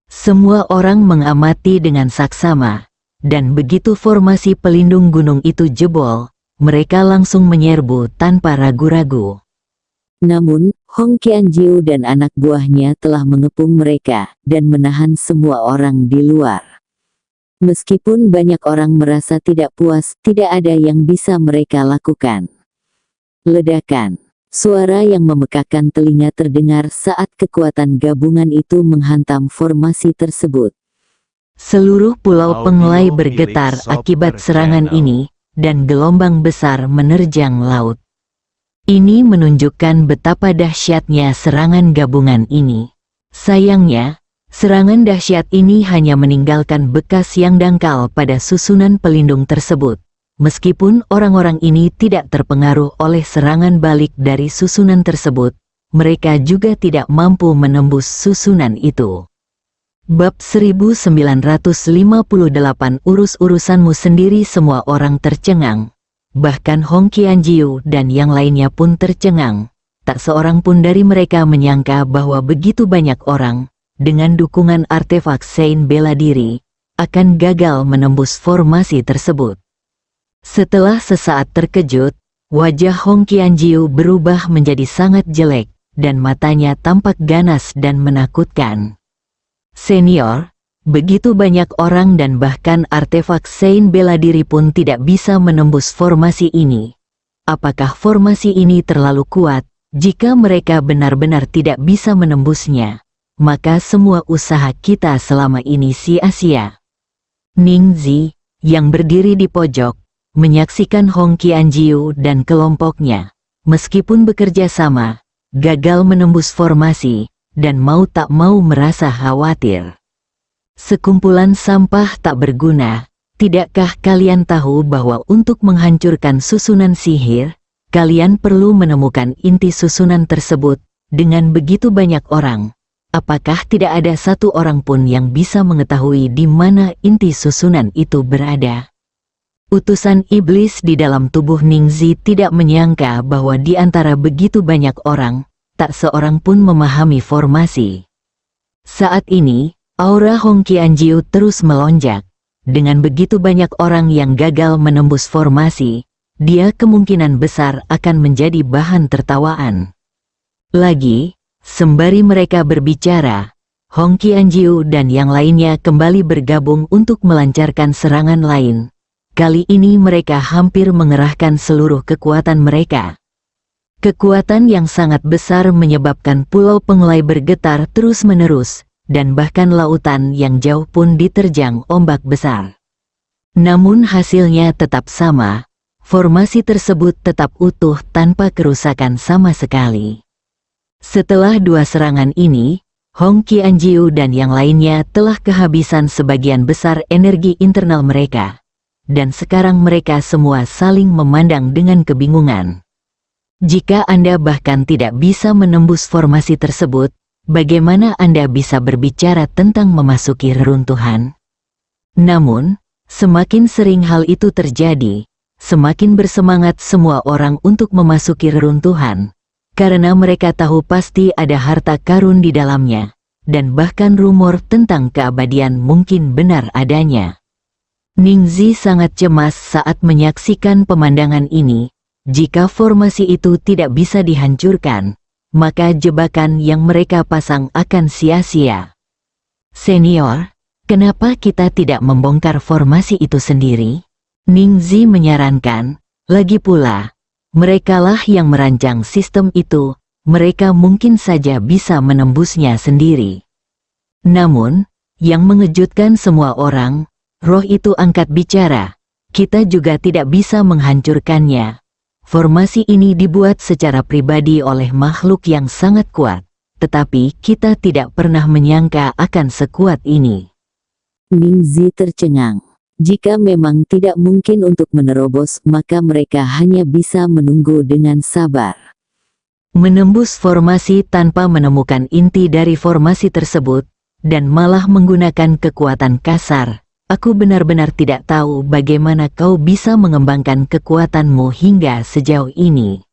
Semua orang mengamati dengan saksama, dan begitu formasi pelindung gunung itu jebol, mereka langsung menyerbu tanpa ragu-ragu. Namun, Hong Qianjiu dan anak buahnya telah mengepung mereka dan menahan semua orang di luar. Meskipun banyak orang merasa tidak puas, tidak ada yang bisa mereka lakukan. Ledakan. Suara yang memekakkan telinga terdengar saat kekuatan gabungan itu menghantam formasi tersebut. Seluruh pulau Penglai bergetar akibat serangan ini, dan gelombang besar menerjang laut. Ini menunjukkan betapa dahsyatnya serangan gabungan ini. Sayangnya, serangan dahsyat ini hanya meninggalkan bekas yang dangkal pada susunan pelindung tersebut. Meskipun orang-orang ini tidak terpengaruh oleh serangan balik dari susunan tersebut, mereka juga tidak mampu menembus susunan itu. Bab 1958 urus-urusanmu sendiri. Semua orang tercengang. Bahkan Hong Qianjiu dan yang lainnya pun tercengang. Tak seorang pun dari mereka menyangka bahwa begitu banyak orang, dengan dukungan artefak Sein bela diri, akan gagal menembus formasi tersebut. Setelah sesaat terkejut, wajah Hong Qianjiu berubah menjadi sangat jelek, dan matanya tampak ganas dan menakutkan. Senior, begitu banyak orang dan bahkan artefak Sein bela diri pun tidak bisa menembus formasi ini. Apakah formasi ini terlalu kuat? Jika mereka benar-benar tidak bisa menembusnya, maka semua usaha kita selama ini sia-sia. Ning Zi, yang berdiri di pojok, menyaksikan Hong Qianjiu dan kelompoknya, meskipun bekerja sama, gagal menembus formasi, dan mau tak mau merasa khawatir. Sekumpulan sampah tak berguna. Tidakkah kalian tahu bahwa untuk menghancurkan susunan sihir, kalian perlu menemukan inti susunan tersebut? Dengan begitu banyak orang, apakah tidak ada satu orang pun yang bisa mengetahui di mana inti susunan itu berada? Utusan iblis di dalam tubuh Ning Zi tidak menyangka bahwa di antara begitu banyak orang, tak seorang pun memahami formasi. Saat ini, aura Hong Qianjiu terus melonjak. Dengan begitu banyak orang yang gagal menembus formasi, dia kemungkinan besar akan menjadi bahan tertawaan. Lagi, sembari mereka berbicara, Hong Qianjiu dan yang lainnya kembali bergabung untuk melancarkan serangan lain. Kali ini mereka hampir mengerahkan seluruh kekuatan mereka. Kekuatan yang sangat besar menyebabkan Pulau Penglai bergetar terus-menerus, dan bahkan lautan yang jauh pun diterjang ombak besar. Namun hasilnya tetap sama. formasi tersebut tetap utuh tanpa kerusakan sama sekali. Setelah 2 serangan ini, Hong Qianjiu dan yang lainnya telah kehabisan sebagian besar energi internal mereka, dan sekarang mereka semua saling memandang dengan kebingungan. Jika Anda bahkan tidak bisa menembus formasi tersebut, bagaimana Anda bisa berbicara tentang memasuki reruntuhan? Namun, semakin sering hal itu terjadi, semakin bersemangat semua orang untuk memasuki reruntuhan, karena mereka tahu pasti ada harta karun di dalamnya, dan bahkan rumor tentang keabadian mungkin benar adanya. Ningzi sangat cemas saat menyaksikan pemandangan ini. Jika formasi itu tidak bisa dihancurkan, maka jebakan yang mereka pasang akan sia-sia. Senior, kenapa kita tidak membongkar formasi itu sendiri? Ningzi menyarankan, lagi pula, merekalah yang merancang sistem itu, mereka mungkin saja bisa menembusnya sendiri. Namun, yang mengejutkan semua orang, roh itu angkat bicara, kita juga tidak bisa menghancurkannya. Formasi ini dibuat secara pribadi oleh makhluk yang sangat kuat, tetapi kita tidak pernah menyangka akan sekuat ini. Ningzi tercengang. Jika memang tidak mungkin untuk menerobos, maka mereka hanya bisa menunggu dengan sabar. Menembus formasi tanpa menemukan inti dari formasi tersebut, dan malah menggunakan kekuatan kasar. Aku benar-benar tidak tahu bagaimana kau bisa mengembangkan kekuatanmu hingga sejauh ini.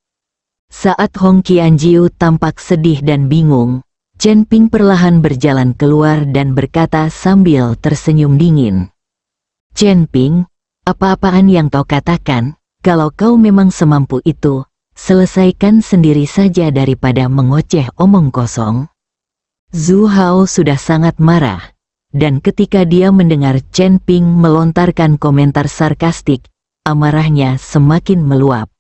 Saat Hong Qianjiu tampak sedih dan bingung, Chen Ping perlahan berjalan keluar dan berkata sambil tersenyum dingin. Chen Ping, apa-apaan yang kau katakan? Kalau kau memang semampu itu, selesaikan sendiri saja daripada mengoceh omong kosong. Zhu Hao sudah sangat marah, dan ketika dia mendengar Chen Ping melontarkan komentar sarkastik, amarahnya semakin meluap.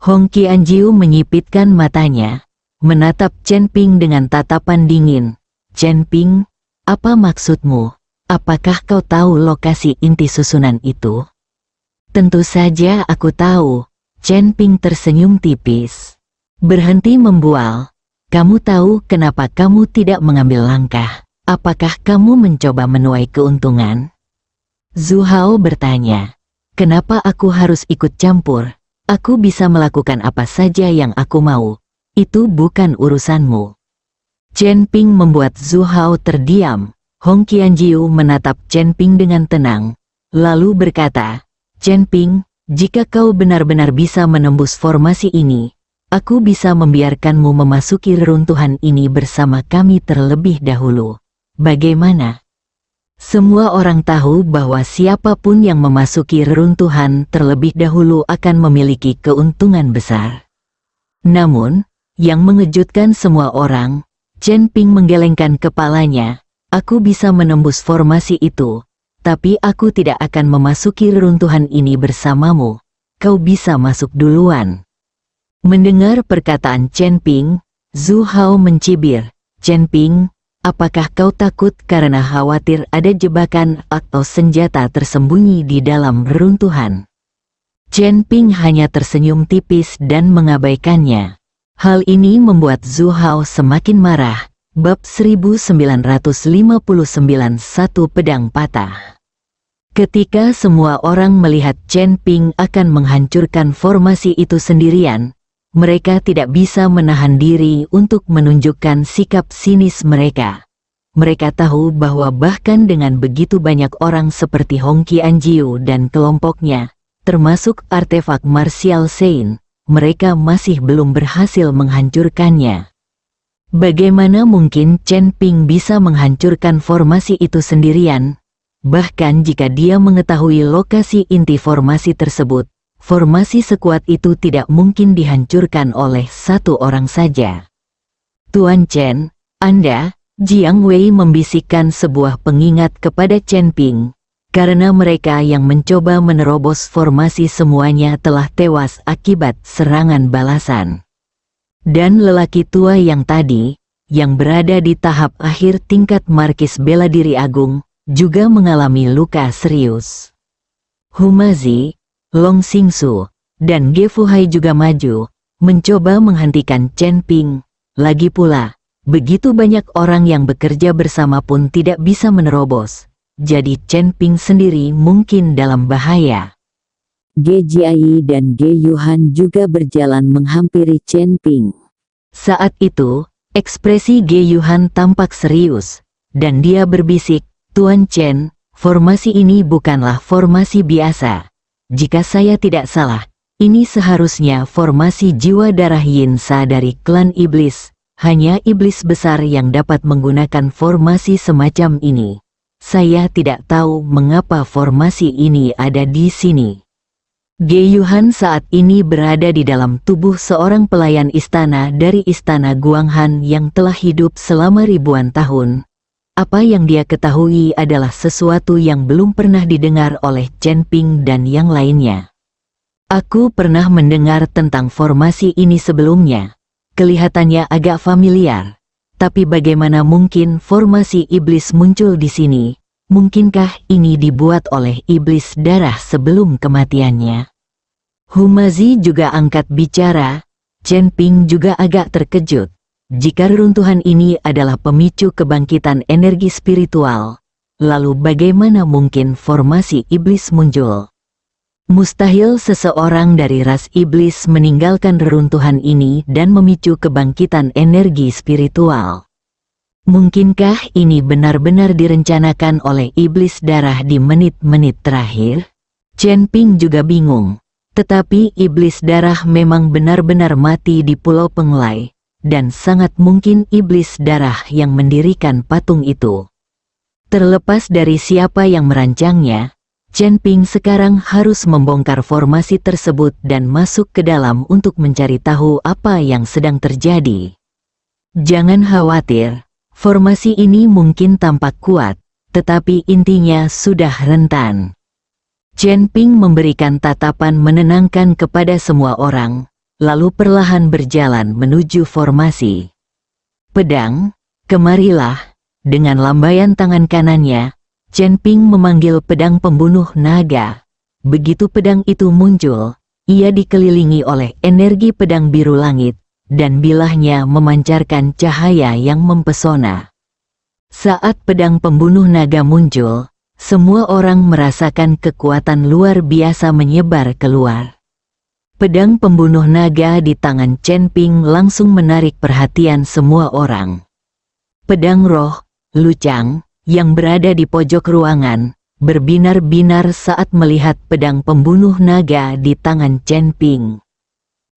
Hong Qianjiu menyipitkan matanya, menatap Chen Ping dengan tatapan dingin. Chen Ping, apa maksudmu? Apakah kau tahu lokasi inti susunan itu? Tentu saja aku tahu. Chen Ping tersenyum tipis. Berhenti membual. Kamu tahu kenapa kamu tidak mengambil langkah? Apakah kamu mencoba menuai keuntungan? Zhu Hao bertanya. Kenapa aku harus ikut campur? Aku bisa melakukan apa saja yang aku mau. Itu bukan urusanmu. Chen Ping membuat Zhu Hao terdiam. Hong Qianjiu menatap Chen Ping dengan tenang, lalu berkata, Chen Ping, jika kau benar-benar bisa menembus formasi ini, aku bisa membiarkanmu memasuki reruntuhan ini bersama kami terlebih dahulu. Bagaimana? Semua orang tahu bahwa siapapun yang memasuki reruntuhan terlebih dahulu akan memiliki keuntungan besar. Namun, yang mengejutkan semua orang, Chen Ping menggelengkan kepalanya. Aku bisa menembus formasi itu, tapi aku tidak akan memasuki reruntuhan ini bersamamu. Kau bisa masuk duluan. Mendengar perkataan Chen Ping, Zhu Hao mencibir. Chen Ping, apakah kau takut karena khawatir ada jebakan atau senjata tersembunyi di dalam reruntuhan? Chen Ping hanya tersenyum tipis dan mengabaikannya. Hal ini membuat Zhu Hao semakin marah. Bab 1959 Satu Pedang Patah. Ketika semua orang melihat Chen Ping akan menghancurkan formasi itu sendirian, mereka tidak bisa menahan diri untuk menunjukkan sikap sinis mereka. Mereka tahu bahwa bahkan dengan begitu banyak orang seperti Hong Qianjiu dan kelompoknya, termasuk artefak martial Sein, mereka masih belum berhasil menghancurkannya. Bagaimana mungkin Chen Ping bisa menghancurkan formasi itu sendirian? Bahkan jika dia mengetahui lokasi inti formasi tersebut, formasi sekuat itu tidak mungkin dihancurkan oleh satu orang saja. Tuan Chen, Anda, Jiang Wei membisikkan sebuah pengingat kepada Chen Ping, karena mereka yang mencoba menerobos formasi semuanya telah tewas akibat serangan balasan. Dan lelaki tua yang tadi, yang berada di tahap akhir tingkat Markis Bela Diri Agung, juga mengalami luka serius. Humazi, Long Xingsu, dan Ge Fuhai juga maju, mencoba menghentikan Chen Ping. Lagi pula, begitu banyak orang yang bekerja bersama pun tidak bisa menerobos. Jadi Chen Ping sendiri mungkin dalam bahaya. Ge Jiayi dan Ge Yuhan juga berjalan menghampiri Chen Ping. Saat itu, ekspresi Ge Yuhan tampak serius, dan dia berbisik, "Tuan Chen, formasi ini bukanlah formasi biasa. Jika saya tidak salah, ini seharusnya formasi jiwa darah Yin Sa dari klan iblis. Hanya iblis besar yang dapat menggunakan formasi semacam ini. Saya tidak tahu mengapa formasi ini ada di sini." Ge Yuhan saat ini berada di dalam tubuh seorang pelayan istana dari istana Guanghan yang telah hidup selama ribuan tahun. Apa yang dia ketahui adalah sesuatu yang belum pernah didengar oleh Chen Ping dan yang lainnya. "Aku pernah mendengar tentang formasi ini sebelumnya. Kelihatannya agak familiar. Tapi bagaimana mungkin formasi iblis muncul di sini? Mungkinkah ini dibuat oleh iblis darah sebelum kematiannya?" Humazi juga angkat bicara. Chen Ping juga agak terkejut. Jika reruntuhan ini adalah pemicu kebangkitan energi spiritual, lalu bagaimana mungkin formasi iblis muncul? Mustahil seseorang dari ras iblis meninggalkan reruntuhan ini dan memicu kebangkitan energi spiritual. Mungkinkah ini benar-benar direncanakan oleh iblis darah di menit-menit terakhir? Chen Ping juga bingung. Tetapi iblis darah memang benar-benar mati di Pulau Penglai, dan sangat mungkin iblis darah yang mendirikan patung itu. Terlepas dari siapa yang merancangnya, Chen Ping sekarang harus membongkar formasi tersebut dan masuk ke dalam untuk mencari tahu apa yang sedang terjadi. Jangan khawatir, formasi ini mungkin tampak kuat, tetapi intinya sudah rentan. Chen Ping memberikan tatapan menenangkan kepada semua orang, lalu perlahan berjalan menuju formasi. "Pedang, kemarilah." Dengan lambaian tangan kanannya, Chen Ping memanggil pedang pembunuh naga. Begitu pedang itu muncul, ia dikelilingi oleh energi pedang biru langit, dan bilahnya memancarkan cahaya yang mempesona. Saat pedang pembunuh naga muncul, semua orang merasakan kekuatan luar biasa menyebar keluar. Pedang pembunuh naga di tangan Chen Ping langsung menarik perhatian semua orang. Pedang roh, Lu Chang, yang berada di pojok ruangan, berbinar-binar saat melihat pedang pembunuh naga di tangan Chen Ping.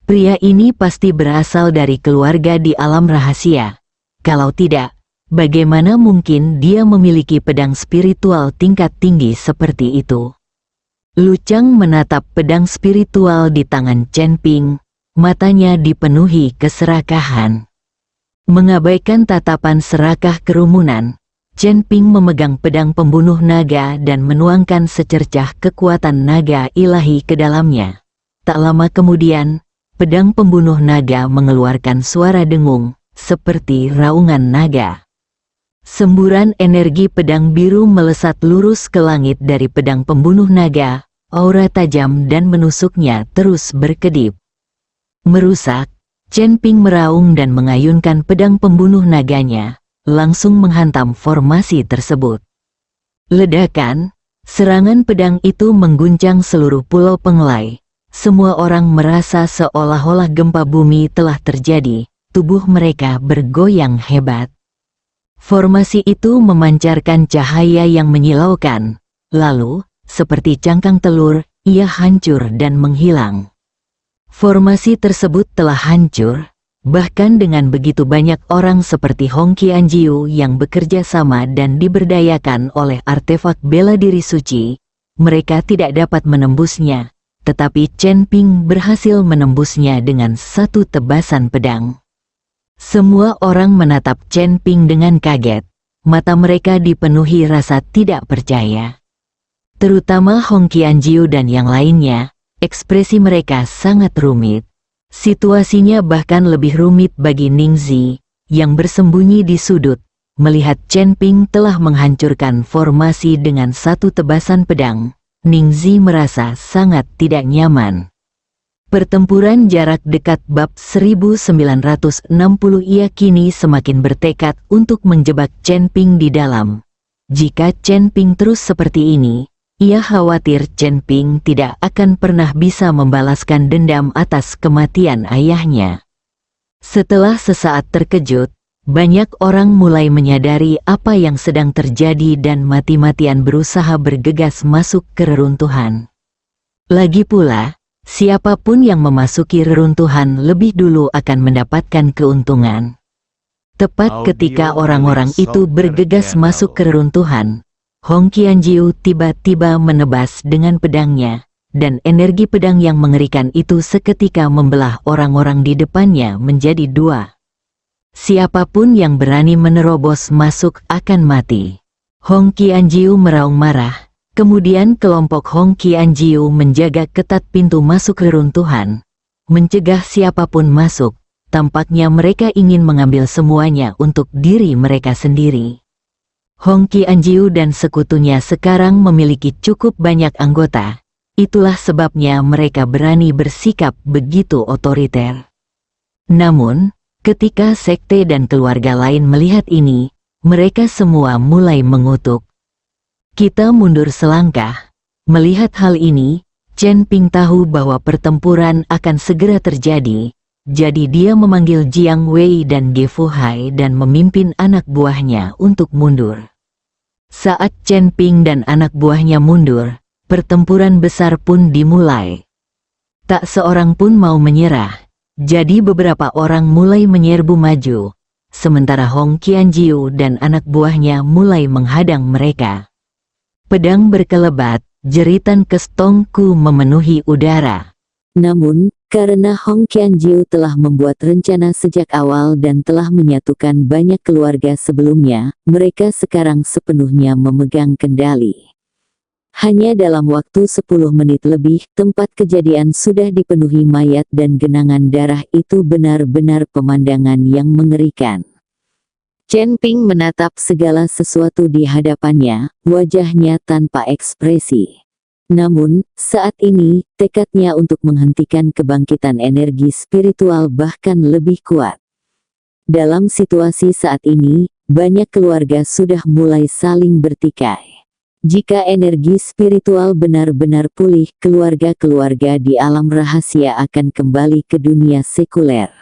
Pria ini pasti berasal dari keluarga di alam rahasia. Kalau tidak, bagaimana mungkin dia memiliki pedang spiritual tingkat tinggi seperti itu? Lu Chang menatap pedang spiritual di tangan Chen Ping, matanya dipenuhi keserakahan. Mengabaikan tatapan serakah kerumunan, Chen Ping memegang pedang pembunuh naga dan menuangkan secercah kekuatan naga ilahi ke dalamnya. Tak lama kemudian, pedang pembunuh naga mengeluarkan suara dengung, seperti raungan naga. Semburan energi pedang biru melesat lurus ke langit dari pedang pembunuh naga, aura tajam dan menusuknya terus berkedip. Merusak, Chen Ping meraung dan mengayunkan pedang pembunuh naganya, langsung menghantam formasi tersebut. Ledakan, serangan pedang itu mengguncang seluruh Pulau Penglai. Semua orang merasa seolah-olah gempa bumi telah terjadi, tubuh mereka bergoyang hebat. Formasi itu memancarkan cahaya yang menyilaukan, lalu, seperti cangkang telur, ia hancur dan menghilang. Formasi tersebut telah hancur, bahkan dengan begitu banyak orang seperti Hong Qianjiu yang bekerja sama dan diberdayakan oleh artefak bela diri suci, mereka tidak dapat menembusnya, tetapi Chen Ping berhasil menembusnya dengan satu tebasan pedang. Semua orang menatap Chen Ping dengan kaget, mata mereka dipenuhi rasa tidak percaya. Terutama Hong Qianjiu dan yang lainnya, ekspresi mereka sangat rumit. Situasinya bahkan lebih rumit bagi Ningzi, yang bersembunyi di sudut, melihat Chen Ping telah menghancurkan formasi dengan satu tebasan pedang, Ningzi merasa sangat tidak nyaman. Pertempuran jarak dekat bab 1960 ia kini semakin bertekad untuk menjebak Chen Ping di dalam. Jika Chen Ping terus seperti ini, ia khawatir Chen Ping tidak akan pernah bisa membalaskan dendam atas kematian ayahnya. Setelah sesaat terkejut, banyak orang mulai menyadari apa yang sedang terjadi dan mati-matian berusaha bergegas masuk ke reruntuhan. Lagi pula, siapapun yang memasuki reruntuhan lebih dulu akan mendapatkan keuntungan. Tepat ketika orang-orang itu bergegas masuk ke reruntuhan, Hong Qianjiu tiba-tiba menebas dengan pedangnya, dan energi pedang yang mengerikan itu seketika membelah orang-orang di depannya menjadi dua. Siapapun yang berani menerobos masuk akan mati. Hong Qianjiu meraung marah, kemudian kelompok Hong Qianjiu menjaga ketat pintu masuk reruntuhan, mencegah siapapun masuk. Tampaknya mereka ingin mengambil semuanya untuk diri mereka sendiri. Hong Qianjiu dan sekutunya sekarang memiliki cukup banyak anggota, itulah sebabnya mereka berani bersikap begitu otoriter. Namun, ketika sekte dan keluarga lain melihat ini, mereka semua mulai mengutuk. Kita mundur selangkah. Melihat hal ini, Chen Ping tahu bahwa pertempuran akan segera terjadi, jadi dia memanggil Jiang Wei dan Ge Fuhai dan memimpin anak buahnya untuk mundur. Saat Chen Ping dan anak buahnya mundur, pertempuran besar pun dimulai. Tak seorang pun mau menyerah, jadi beberapa orang mulai menyerbu maju, sementara Hong Qianjiu dan anak buahnya mulai menghadang mereka. Pedang berkelebat, jeritan kestongku memenuhi udara. Namun, karena Hong Qianjiu telah membuat rencana sejak awal dan telah menyatukan banyak keluarga sebelumnya, mereka sekarang sepenuhnya memegang kendali. Hanya dalam waktu 10 menit lebih, tempat kejadian sudah dipenuhi mayat dan genangan darah. Itu benar-benar pemandangan yang mengerikan. Chen Ping menatap segala sesuatu di hadapannya, wajahnya tanpa ekspresi. Namun, saat ini, tekadnya untuk menghentikan kebangkitan energi spiritual bahkan lebih kuat. Dalam situasi saat ini, banyak keluarga sudah mulai saling bertikai. Jika energi spiritual benar-benar pulih, keluarga-keluarga di alam rahasia akan kembali ke dunia sekuler.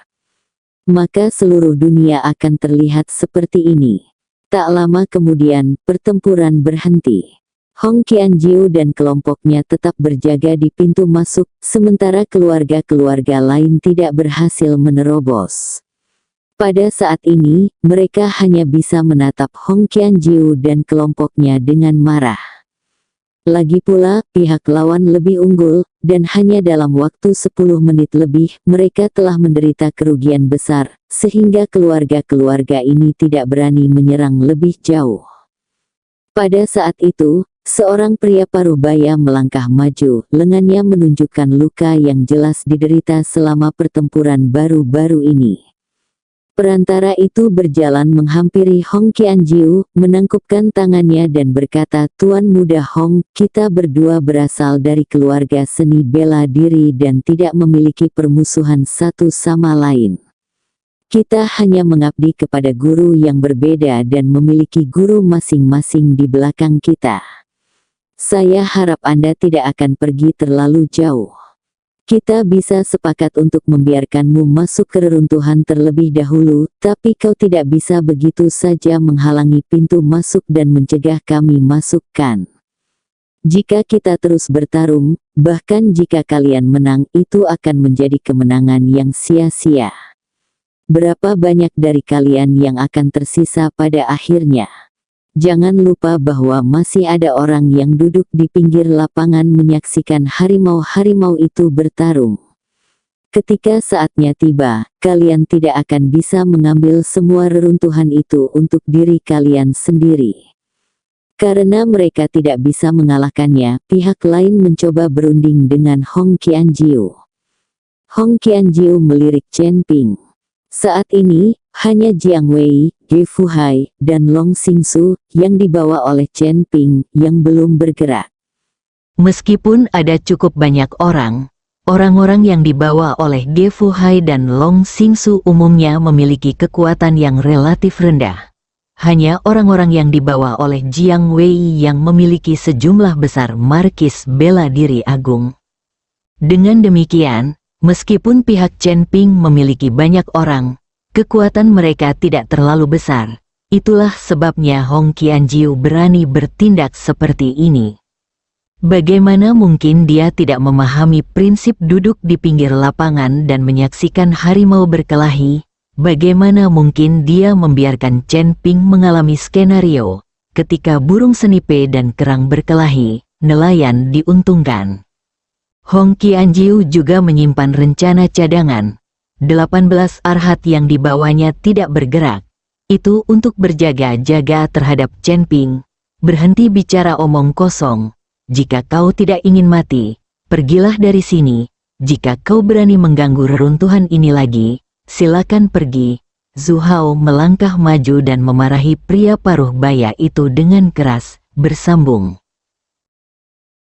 Maka seluruh dunia akan terlihat seperti ini. Tak lama kemudian, pertempuran berhenti. Hong Qianjiu dan kelompoknya tetap berjaga di pintu masuk, sementara keluarga-keluarga lain tidak berhasil menerobos. Pada saat ini, mereka hanya bisa menatap Hong Qianjiu dan kelompoknya dengan marah. Lagi pula, pihak lawan lebih unggul, dan hanya dalam waktu 10 menit lebih, mereka telah menderita kerugian besar, sehingga keluarga-keluarga ini tidak berani menyerang lebih jauh. Pada saat itu, seorang pria parubaya melangkah maju, lengannya menunjukkan luka yang jelas diderita selama pertempuran baru-baru ini. Perantara itu berjalan menghampiri Hong Qianjiu, menangkupkan tangannya dan berkata, "Tuan Muda Hong, kita berdua berasal dari keluarga seni bela diri dan tidak memiliki permusuhan satu sama lain. Kita hanya mengabdi kepada guru yang berbeda dan memiliki guru masing-masing di belakang kita. Saya harap Anda tidak akan pergi terlalu jauh. Kita bisa sepakat untuk membiarkanmu masuk ke reruntuhan terlebih dahulu, tapi kau tidak bisa begitu saja menghalangi pintu masuk dan mencegah kami masukkan. Jika kita terus bertarung, bahkan jika kalian menang, itu akan menjadi kemenangan yang sia-sia. Berapa banyak dari kalian yang akan tersisa pada akhirnya? Jangan lupa bahwa masih ada orang yang duduk di pinggir lapangan menyaksikan harimau-harimau itu bertarung. Ketika saatnya tiba, kalian tidak akan bisa mengambil semua reruntuhan itu untuk diri kalian sendiri. Karena mereka tidak bisa mengalahkannya, pihak lain mencoba berunding dengan Hong Qianjiu. Hong Qianjiu melirik Chen Ping. Saat ini, hanya Jiang Wei, Ge Fuhai, dan Long Xingsu yang dibawa oleh Chen Ping yang belum bergerak. Meskipun ada cukup banyak orang-orang yang dibawa oleh Ge Fuhai dan Long Xingsu umumnya memiliki kekuatan yang relatif rendah. Hanya orang-orang yang dibawa oleh Jiang Wei yang memiliki sejumlah besar markis bela diri agung. Dengan demikian, meskipun pihak Chen Ping memiliki banyak orang, kekuatan mereka tidak terlalu besar. Itulah sebabnya Hong Qianjiu berani bertindak seperti ini. Bagaimana mungkin dia tidak memahami prinsip duduk di pinggir lapangan dan menyaksikan harimau berkelahi? Bagaimana mungkin dia membiarkan Chen Ping mengalami skenario ketika burung senipe dan kerang berkelahi, nelayan diuntungkan. Hong Qianjiu juga menyimpan rencana cadangan. 18 arhat yang dibawanya tidak bergerak. Itu untuk berjaga-jaga terhadap Chen Ping. Berhenti bicara omong kosong. Jika kau tidak ingin mati, pergilah dari sini. Jika kau berani mengganggu reruntuhan ini lagi, silakan pergi. Zhu Hao melangkah maju dan memarahi pria paruh baya itu dengan keras, bersambung.